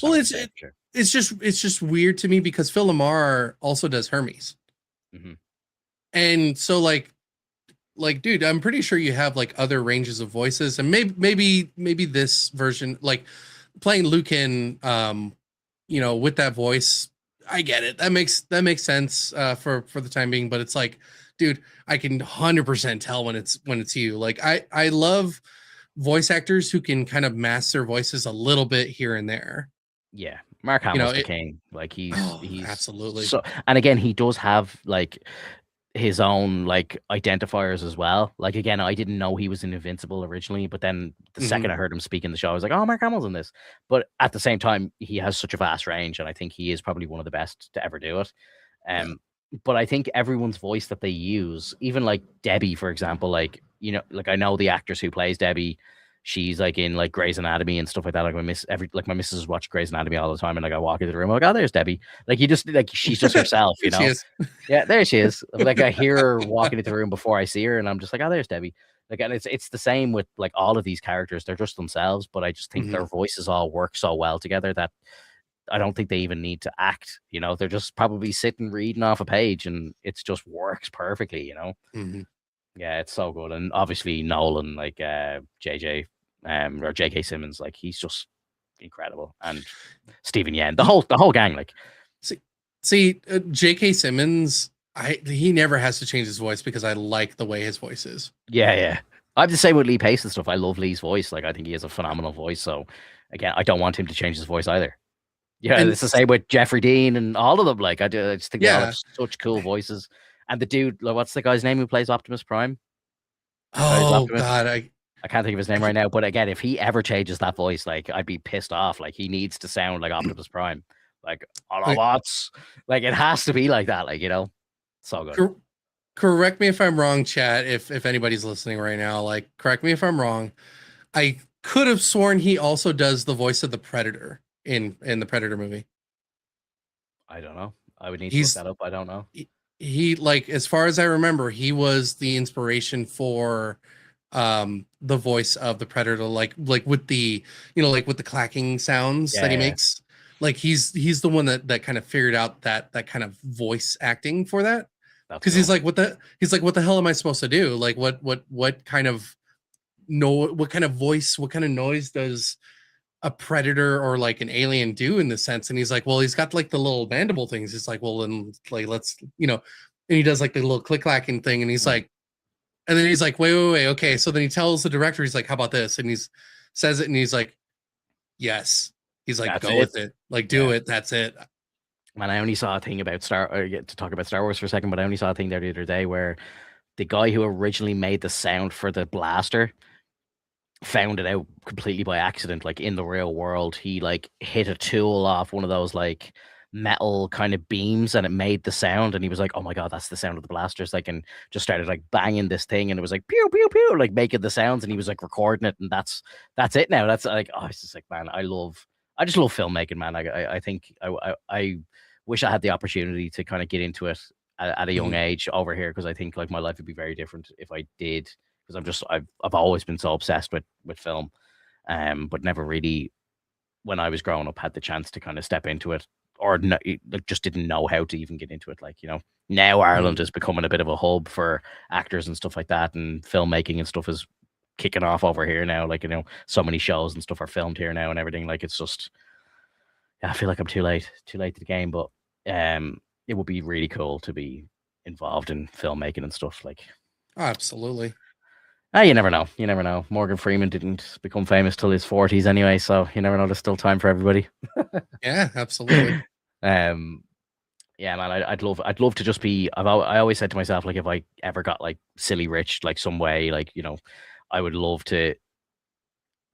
Well, it's just weird to me because Phil Lamar also does Hermes, and so like, dude, I'm pretty sure you have like other ranges of voices, and maybe this version, like playing Lucan, you know, with that voice, I get it. That makes sense for the time being. But it's like, dude, I can 100% tell when it's you. Like I love voice actors who can kind of mask their voices a little bit here and there. Yeah, Mark Hamill's the king. Like he's absolutely. So, and again, he does have like his own like identifiers as well. Like again, I didn't know he was in Invincible originally, but then the second I heard him speak in the show, I was like, oh, Mark Hamill's in this. But at the same time, he has such a vast range, and I think he is probably one of the best to ever do it. But I think everyone's voice that they use, even like Debbie, for example, like, you know, like I know the actress who plays Debbie, she's like in like Grey's Anatomy and stuff like that. Like my missus watch Grey's Anatomy all the time, and like I walk into the room, I'm like, oh, there's Debbie. Like you just like she's just herself, you There she know. is. Yeah, there she is. Like I hear her walking into the room before I see her, and I'm just like, oh, there's Debbie. Like, and it's the same with like all of these characters. They're just themselves, but I just think Mhm. their voices all work so well together that I don't think they even need to act. You know, they're just probably sitting reading off a page, and it just works perfectly. You know, Mhm. yeah, it's so good. And obviously Nolan, like JJ, or J.K. Simmons, like he's just incredible, and Stephen Yen, the whole gang, like. See, J.K. Simmons, he never has to change his voice because I like the way his voice is. Yeah, yeah. I'm the same with Lee Pace and stuff. I love Lee's voice. Like, I think he has a phenomenal voice. So, again, I don't want him to change his voice either. Yeah, And it's the same with Jeffrey Dean and all of them. Like, I just think they all have yeah. such cool voices. And the dude, like, what's the guy's name who plays Optimus Prime? The guy who's Oh Optimus. God, I can't think of his I name right can't- now. But again, if he ever changes that voice, like, I'd be pissed off. Like, he needs to sound like Optimus Prime. Like, like, Autobots. Like, it has to be like that. Like, you know, so good. cor- correct me if I'm wrong, chat. If anybody's listening right now, like, correct me if I'm wrong. I could have sworn he also does the voice of the Predator in the Predator movie. I don't know. I would need to look He's that up. I don't know. he like, as far as I remember, he was the inspiration for the voice of the Predator, like with the, like with the clacking sounds that Yeah, he yeah. makes. Like he's the one that kind of figured out that kind of voice acting for that. That's Because cool. he's like, what the hell am I supposed to do? Like what kind of what kind of voice, what kind of noise does a predator or like an alien do in this sense? And he's like, well, he's got like the little mandible things. He's like, well, then like let's, and he does like the little click clacking thing, and he's Mm. like, and then he's like, wait, okay. So then he tells the director, he's like, how about this? And he's says it, and he's like, yes. He's like, That's go it. with it, like do Yeah. it. That's it. Man, I only saw a thing about to talk about Star Wars for a second, but I only saw a thing there the other day where the guy who originally made the sound for the blaster found it out completely by accident. Like in the real world, he like hit a tool off one of those like metal kind of beams, and it made the sound. And he was like, "Oh my god, that's the sound of the blasters!" Like, and just started like banging this thing, and it was like pew pew pew, like making the sounds. And he was like recording it, and that's it now. That's like, oh, it's just like, man, I just love filmmaking, man. I think I wish I had the opportunity to kind of get into it at a young Mhm. age over here, because I think like my life would be very different if I did, because I've always been so obsessed with film, but never really, when I was growing up, had the chance to kind of step into it, or no, like just didn't know how to even get into it. Like, you know, now Mhm. Ireland is becoming a bit of a hub for actors and stuff like that, and filmmaking and stuff is kicking off over here now. Like, you know, so many shows and stuff are filmed here now and everything. Like, it's just, yeah, I feel like I'm too late to the game, but it would be really cool to be involved in filmmaking and stuff. Like, Oh, absolutely. ah, you never know. You never know. Morgan Freeman didn't become famous till his 40s anyway, so you never know. There's still time for everybody. Yeah, absolutely. um, yeah, man, I'd love to just be. I always said to myself, like, if I ever got like silly rich, like some way, like, you know, I would love to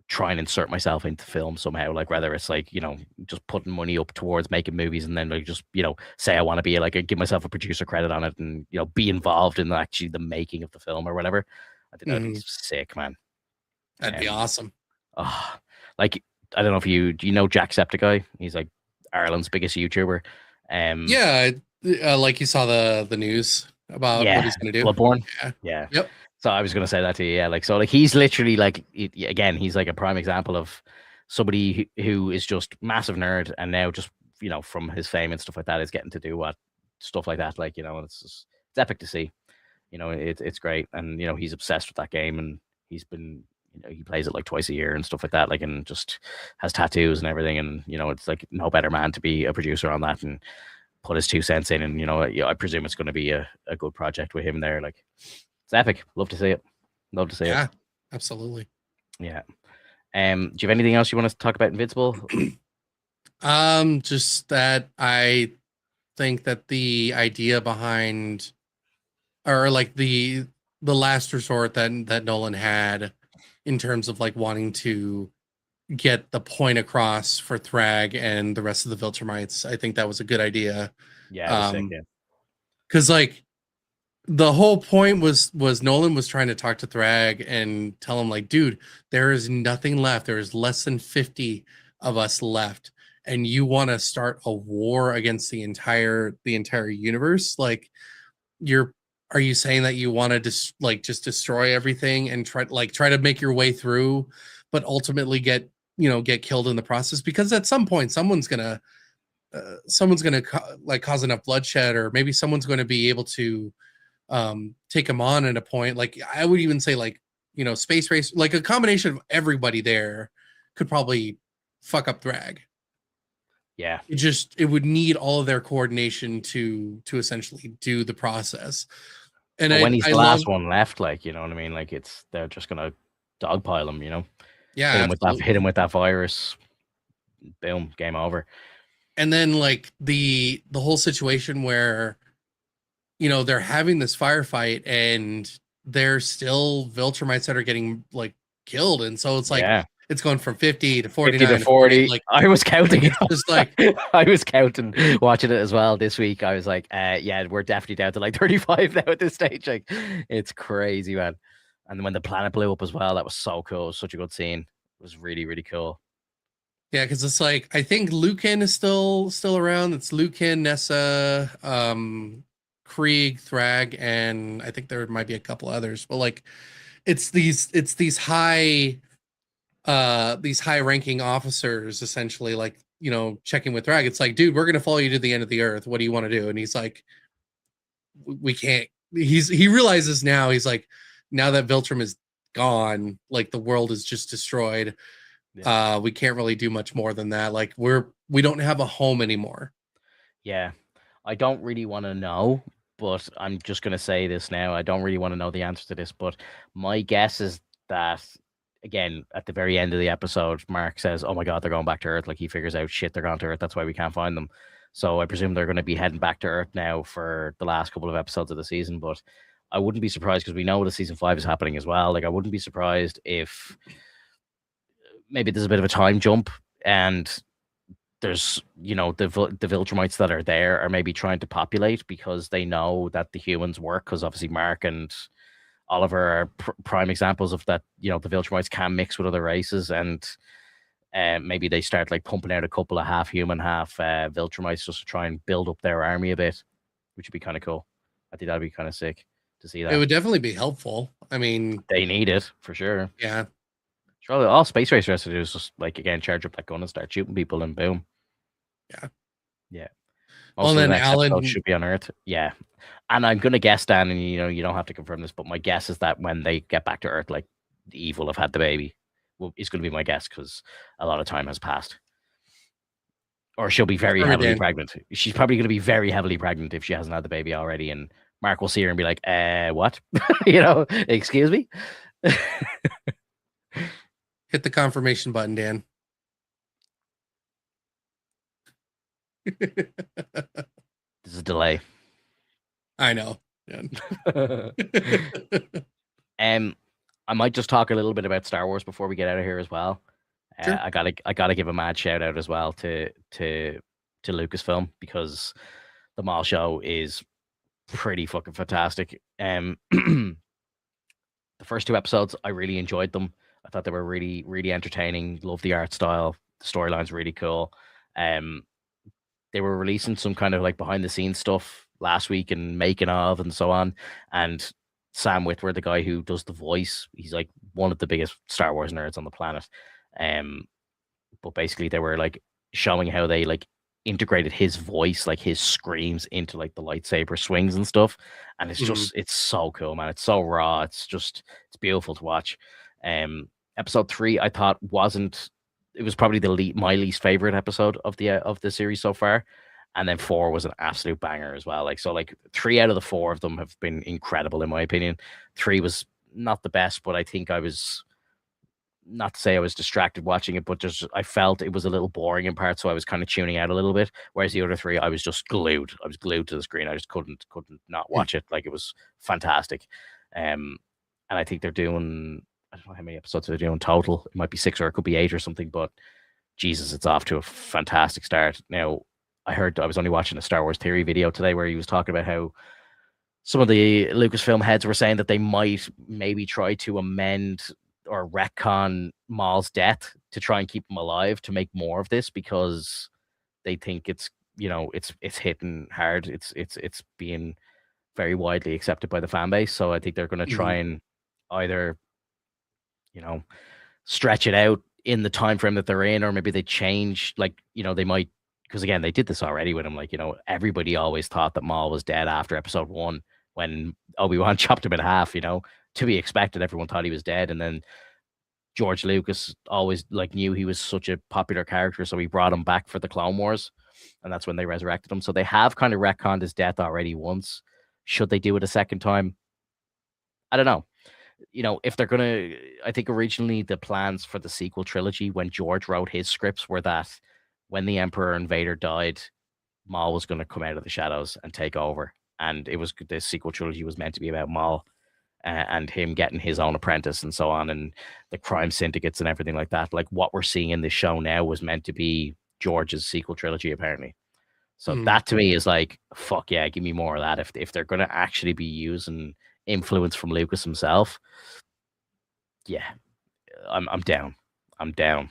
try and insert myself into film somehow. Like, whether it's like, you know, just putting money up towards making movies, and then like just, you know, say I want to be like, give myself a producer credit on it, and, you know, be involved in actually the making of the film or whatever. I think that'd be Mhm. sick, man. That'd be Um, awesome. Oh, like, I don't know if do you know Jacksepticeye? He's like Ireland's biggest YouTuber. Um, Yeah, like you saw the news about what yeah, he's gonna do. Bloodborne. Yeah. Yeah. Yep. So I was gonna say that to you. Yeah, like, so like he's literally like, again, he's like a prime example of somebody who is just massive nerd, and now just, you know, from his fame and stuff like that, is getting to do what stuff like that. Like, you know, it's epic to see. You know, it's great, and, you know, he's obsessed with that game, and he's been, you know, he plays it like twice a year and stuff like that, like, and just has tattoos and everything, and, you know, it's like no better man to be a producer on that and put his 2 cents in, and, you know, I presume it's going to be a good project with him there. Like, it's epic. Love to see it. Love to see it. Yeah, absolutely. Yeah. Do you have anything else you want to talk about Invincible? Just that I think that the idea behind, or like the last resort that Nolan had in terms of like wanting to get the point across for Thrag and the rest of the Viltrumites, I think that was a good idea. Yeah, it was sick. Yeah. Because like the whole point was Nolan was trying to talk to Thrag and tell him like, dude, there is nothing left. There is less than 50 of us left, and you want to start a war against the entire universe? Like, you're are you saying that you want to just destroy everything and try to make your way through, but ultimately get killed in the process? Because at some point someone's gonna cause enough bloodshed, or maybe someone's going to be able to take him on at a point. Like, I would even say, like, space race, like a combination of everybody there could probably fuck up Thrag. Yeah. It would need all of their coordination to essentially do the process. And But when he's I the love, last one left, like, you know what I mean? Like, they're just gonna dogpile him, you know? yeah, Hit him absolutely. with that virus, boom, game over. And then, like, the whole situation where they're having this firefight, and there's still Viltrumites that are getting, like, killed, and so it's like Yeah. it's going from 50 to 50 to 49 to 40. 40. Like, I was counting. it's just like, I was counting watching it as well this week. I was like, yeah, we're definitely down to like 35 now at this stage. Like, it's crazy, man. And when the planet blew up as well, that was so cool. It was such a good scene. It was really, really cool. yeah, because it's like, I think Lucan is still around. It's Lucan, Nessa, Krieg, Thrag, and I think there might be a couple others. But, like, it's these high ranking officers, essentially, like, checking with Thrag. It's like, dude, we're gonna follow you to the end of the earth. What do you want to do? And he's like, we can't. He realizes now. He's like, now that Viltrum is gone, like, the world is just destroyed. Yeah. We can't really do much more than that. Like, we don't have a home anymore. Yeah. I don't really want to know, but I'm just going to say this now. I don't really want to know the answer to this, but my guess is that, again, at the very end of the episode, Mark says, "Oh my God, they're going back to Earth." Like, he figures out, shit, they're going to Earth. That's why we can't find them. So I presume they're going to be heading back to Earth now for the last couple of episodes of the season. But I wouldn't be surprised, because we know the season 5 is happening as well. Like, I wouldn't be surprised if maybe there's a bit of a time jump, and there's the Viltrumites that are there are maybe trying to populate because they know that the humans work, because obviously Mark and Oliver are prime examples of that. The Viltrumites can mix with other races, and maybe they start like pumping out a couple of half human, half Viltrumites, just to try and build up their army a bit, which would be kind of cool. I think that'd be kind of sick to see It that. would definitely be helpful. I mean, They need it for sure. yeah, Sure, all Space Racer has to do is just, like, again, charge up that gun and start shooting people, and boom. yeah. Yeah. Well, Most and of the then next episode Alan, should be on Earth. Yeah. And I'm gonna guess, Dan, and you don't have to confirm this, but my guess is that when they get back to Earth, like, the Eve will have had the baby. Well, is gonna be my guess, because a lot of time has passed. Or she'll be very sorry, heavily Dan. pregnant. She's probably gonna be very heavily pregnant if she hasn't had the baby already, and Mark will see her and be like, what? Excuse me? Hit the confirmation button, Dan. There's a delay. I know. I might just talk a little bit about Star Wars before we get out of here as well. Sure. I gotta give a mad shout out as well to Lucasfilm, because the Maul show is pretty fucking fantastic. The first 2 episodes, I really enjoyed them. I thought they were really, really entertaining. Love the art style. The storyline's really cool. Um, they were releasing some kind of like behind the scenes stuff last week, and making of and so on. And Sam Witwer, the guy who does the voice, he's like one of the biggest Star Wars nerds on the planet. Um, but basically they were like showing how they like integrated his voice, like his screams, into like the lightsaber swings and stuff. And Mhm. it's so cool, man. It's so raw. It's beautiful to watch. Episode 3, I thought wasn't. It was probably my least favorite episode of the series so far. And then 4 was an absolute banger as well. Like, so, like, 3 out of the 4 of them have been incredible in my opinion. 3 was not the best, but I think I was, not to say I was distracted watching it, but just I felt it was a little boring in parts, so I was kind of tuning out a little bit. Whereas the other 3, I was just glued. I was glued to the screen. I just couldn't not watch it. Like, it was fantastic. And I think they're doing, I don't know how many episodes they're doing total. It might be 6, or it could be 8 or something. But Jesus, it's off to a fantastic start. Now, I was only watching a Star Wars theory video today where he was talking about how some of the Lucasfilm heads were saying that they might maybe try to amend or retcon Maul's death to try and keep him alive to make more of this because they think it's it's hitting hard. It's being very widely accepted by the fan base. So I think they're going to try Mhm. and either you know stretch it out in the time frame that they're in, or maybe they change. Like they might because again they did this already with him. Like everybody always thought that Maul was dead after episode one when Obi-Wan chopped him in half. To be expected. Everyone thought he was dead, and then George Lucas always knew he was such a popular character, so he brought him back for the Clone Wars, and that's when they resurrected him. So they have kind of retconned his death already once. Should they do it a second time? I don't know. If they're gonna, I think originally the plans for the sequel trilogy when George wrote his scripts were that when the Emperor and Vader died, Maul was going to come out of the shadows and take over, and it was the sequel trilogy was meant to be about Maul and him getting his own apprentice and so on, and the crime syndicates and everything like that. Like what we're seeing in this show now was meant to be George's sequel trilogy, apparently. So Mhm. that to me is like, fuck yeah, give me more of that. If they're gonna actually be using influence from Lucas himself, yeah, I'm down. I'm down.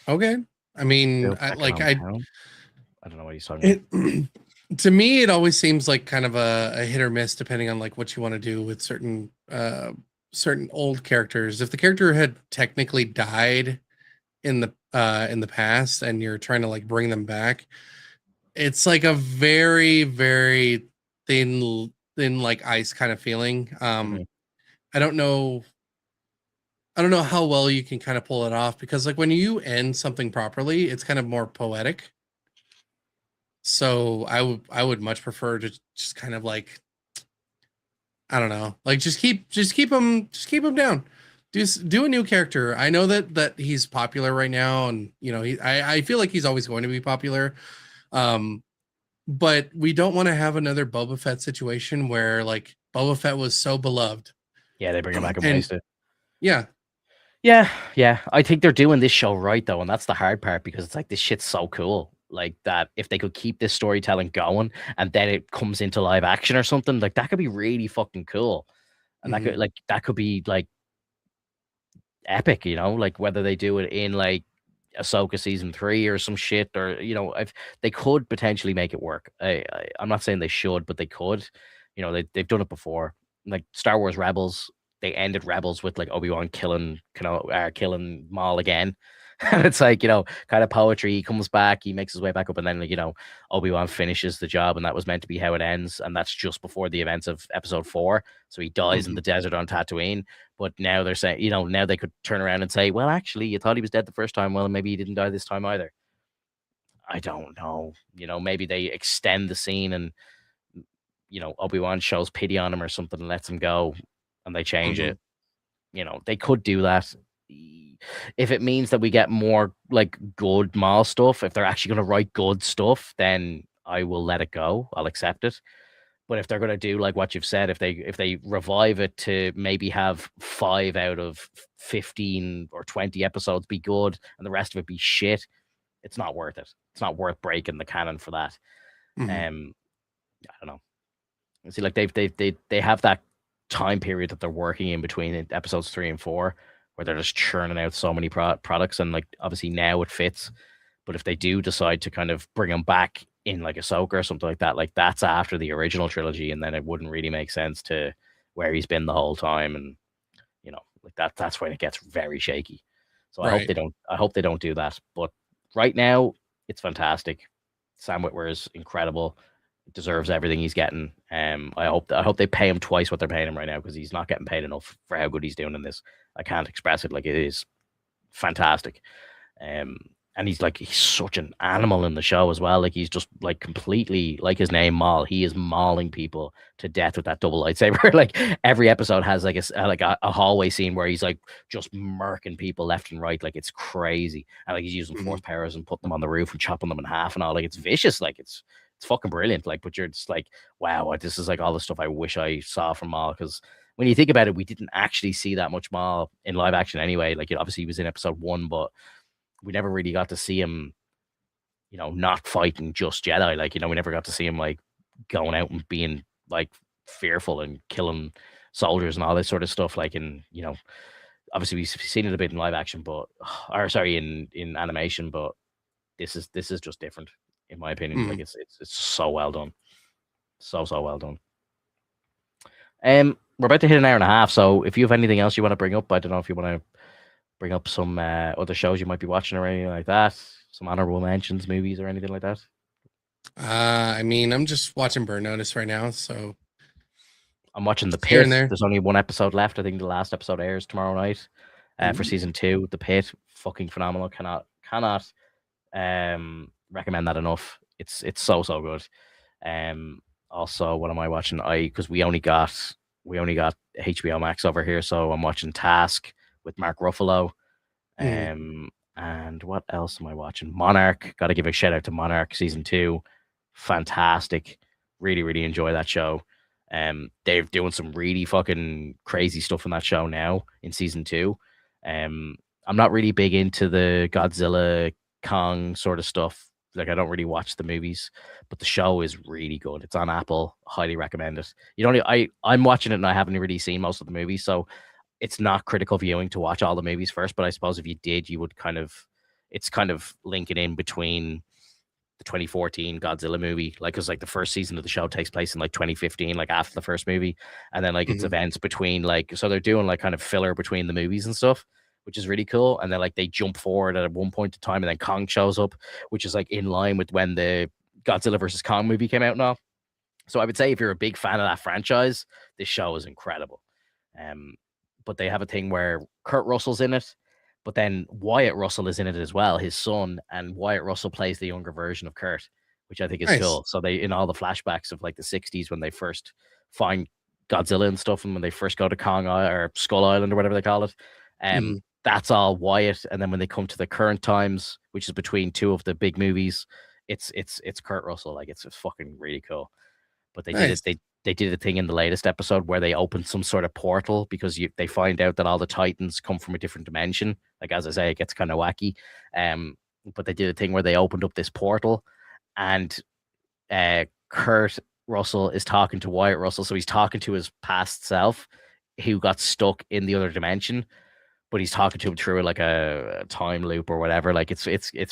Okay. I mean, Build second hometown. I don't know what he's talking about. it to me it always seems like kind of a hit or miss depending on like what you want to do with certain old characters. If the character had technically died in the past and you're trying to like bring them back, it's like a very very thin like ice kind of feeling. Mhm. I don't know. I don't know how well you can kind of pull it off because like when you end something properly, it's kind of more poetic. So I would much prefer to just kind of like, I don't know, like just keep him down. Do a new character. I know that he's popular right now, and I feel like he's always going to be popular. Um, but we don't want to have another Boba Fett situation where like Boba Fett was so beloved, Yeah, they bring him back and and waste it. yeah. Yeah, yeah. I think they're doing this show right though, and that's the hard part because it's like this shit's so cool. Like that, if they could keep this storytelling going and then it comes into live action or something, like that could be really fucking cool. And that Mhm. could be like epic, like whether they do it in like Ahsoka season 3 or some shit, or if they could potentially make it work. I'm not saying they should, but they could. They've done it before. Like Star Wars Rebels, they ended Rebels with like Obi-Wan killing Maul again. And it's like, kind of poetry. He comes back, he makes his way back up, and then Obi-Wan finishes the job, and that was meant to be how it ends. And that's just before the events of episode 4. So he dies in Mhm. the desert on Tatooine. But now they're saying, now they could turn around and say, well, actually, you thought he was dead the first time. Well, maybe he didn't die this time either. I don't know. Maybe they extend the scene and, Obi-Wan shows pity on him or something and lets him go and they change Mhm. it. They could do that. If it means that we get more like good Maul stuff, if they're actually going to write good stuff, then I will let it go. I'll accept it. But if they're going to do like what you've said, if they revive it to maybe have 5 out of 15 or 20 episodes be good and the rest of it be shit, it's not worth it. It's not worth breaking the canon for that. Mhm. Um, I don't know. See, like they have that time period that they're working in between episodes 3 and 4, where they're just churning out so many products, and like obviously now it fits. But if they do decide to kind of bring him back in like Ahsoka or something like that's after the original trilogy, and then it wouldn't really make sense to where he's been the whole time, and like that's when it gets very shaky. So I hope Right. they don't. I hope they don't do that. But right now, it's fantastic. Sam Witwer is incredible. Deserves everything he's getting. I hope they pay him twice what they're paying him right now because he's not getting paid enough for how good he's doing in this. I can't express it. Like it is fantastic. Um, and he's such an animal in the show as well. Like he's just like completely like his name Maul. He is mauling people to death with that double lightsaber. Like every episode has like a hallway scene where he's like just murking people left and right. Like it's crazy. And like he's using Mhm. force powers and putting them on the roof and chopping them in half and all. Like it's vicious. Like it's fucking brilliant. Like, but you're just like, wow, this is like all the stuff I wish I saw from Maul because when you think about it, we didn't actually see that much Maul in live action anyway. Like, obviously he was in episode 1, but we never really got to see him, not fighting just Jedi. Like, we never got to see him like going out and being like fearful and killing soldiers and all this sort of stuff. Like in, obviously we've seen it a bit in live action, but or sorry, in animation, but this is just different in my opinion. Like Mm. it's so well done, so well done. We're about to hit an hour and a half, so if you have anything else you want to bring up, I don't know if you want to bring up some other shows you might be watching or anything like that, some honorable mentions, movies, or anything like that. I mean, I'm just watching Burn Notice right now, so I'm watching The just here and Pit. there. There's only one episode left. I think the last episode airs tomorrow night for Ooh. season 2. The Pit, fucking phenomenal. Cannot recommend that enough. It's so good. Also, what am I watching? Because we only got HBO Max over here, so I'm watching Task with Mark Ruffalo. Mm. And what else am I watching? Monarch. Got to give a shout out to Monarch season 2. Fantastic. Really, really enjoy that show. They're doing some really fucking crazy stuff in that show now in season 2. I'm not really big into the Godzilla Kong sort of stuff. Like I don't really watch the movies, but the show is really good. It's on Apple. Highly recommend it. I'm watching it and I haven't really seen most of the movies, so it's not critical viewing to watch all the movies first. But I suppose if you did, you would it's kind of linking in between the 2014 Godzilla movie, like because like the first season of the show takes place in like 2015, like after the first movie, and then like it's Mhm. events between like so they're doing like kind of filler between the movies and stuff, which is really cool. And then like they jump forward at one point in time, and then Kong shows up, which is like in line with when the Godzilla versus Kong movie came out and all. So I would say if you're a big fan of that franchise, this show is incredible. Um, but they have a thing where Kurt Russell's in it, but then Wyatt Russell is in it as well, his son, and Wyatt Russell plays the younger version of Kurt, which I think is Nice. cool. So they in all the flashbacks of like the 60s when they first find Godzilla and stuff, and when they first go to Kong or Skull Island or whatever they call it, Mhm. that's all Wyatt. And then when they come to the current times, which is between two of the big movies, it's Kurt Russell. Like it's fucking really cool. But they did Nice. it. They did a thing in the latest episode where they opened some sort of portal because they find out that all the Titans come from a different dimension. Like as I say, it gets kind of wacky. Um, but they did a thing where they opened up this portal, and Kurt Russell is talking to Wyatt Russell, so he's talking to his past self, who got stuck in the other dimension. But he's talking to him through like a time loop or whatever. Like it's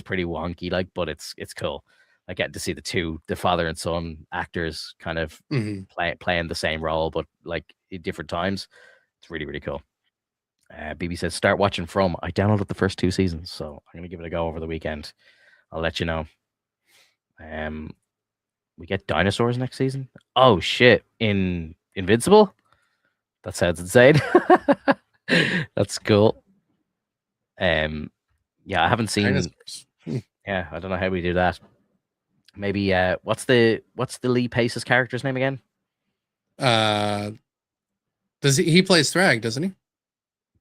pretty wonky, like, but it's cool. I get to see the father and son actors kind of Mhm. playing the same role, but like in different times. It's really, really cool. BB says, start watching From. I downloaded the first 2 seasons, so I'm going to give it a go over the weekend. I'll let you know. Um, we get dinosaurs next season. Oh shit! In Invincible. That sounds insane. That's cool. Yeah, I haven't seen. Dinosaurs. Yeah, I don't know how we do that. Maybe what's the Lee Pace's character's name again? Uh, does he plays Thrag, doesn't he?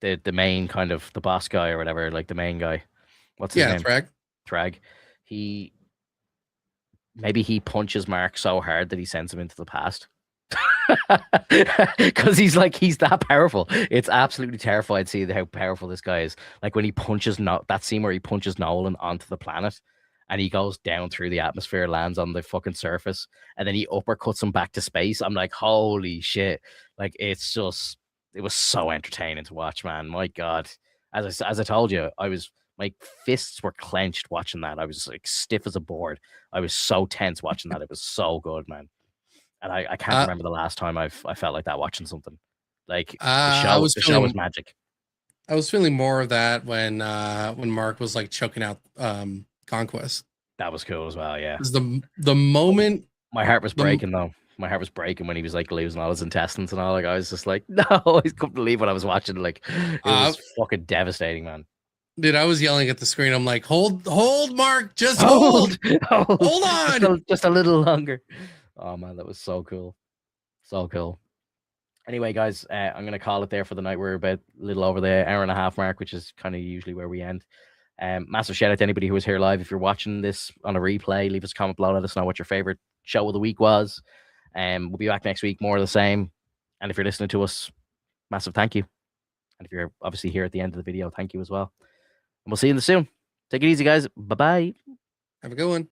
The main kind of the boss guy or whatever, like the main guy. What's his Yeah, name? Thrag. Thrag. He maybe he punches Mark so hard that he sends him into the past. Because he's that powerful. It's absolutely terrifying to see how powerful this guy is. Like when he punches that scene where he punches Nolan onto the planet and he goes down through the atmosphere, lands on the fucking surface, and then he uppercuts him back to space. I'm like, holy shit. Like it was so entertaining to watch, man. My God. As I told you, my fists were clenched watching that. I was like stiff as a board. I was so tense watching that. It was so good, man. And I can't Uh, remember the last time I felt like that watching something. Like I was the show was feeling magic. more of that when Mark was like choking out Conquest. That was cool as well. Yeah. 'Cause the moment My heart was the breaking though. My heart was breaking when he was like losing all his intestines and all. Like I was just like, no, I couldn't believe what I was watching. Like it uh was fucking devastating, man. dude, I was yelling at the screen. I'm like, hold, Mark, just Hold, hold on. just a little longer. Oh man, that was so cool, so cool. Anyway, guys, I'm gonna call it there for the night. We're about a little over the hour and a half mark, which is kind of usually where we end. Massive shout out to anybody who was here live. If you're watching this on a replay, leave us a comment below. Let us know what your favorite show of the week was. We'll be back next week, more of the same. And if you're listening to us, massive thank you. And if you're obviously here at the end of the video, thank you as well. And we'll see you soon. Take it easy, guys. Bye bye. Have a good one.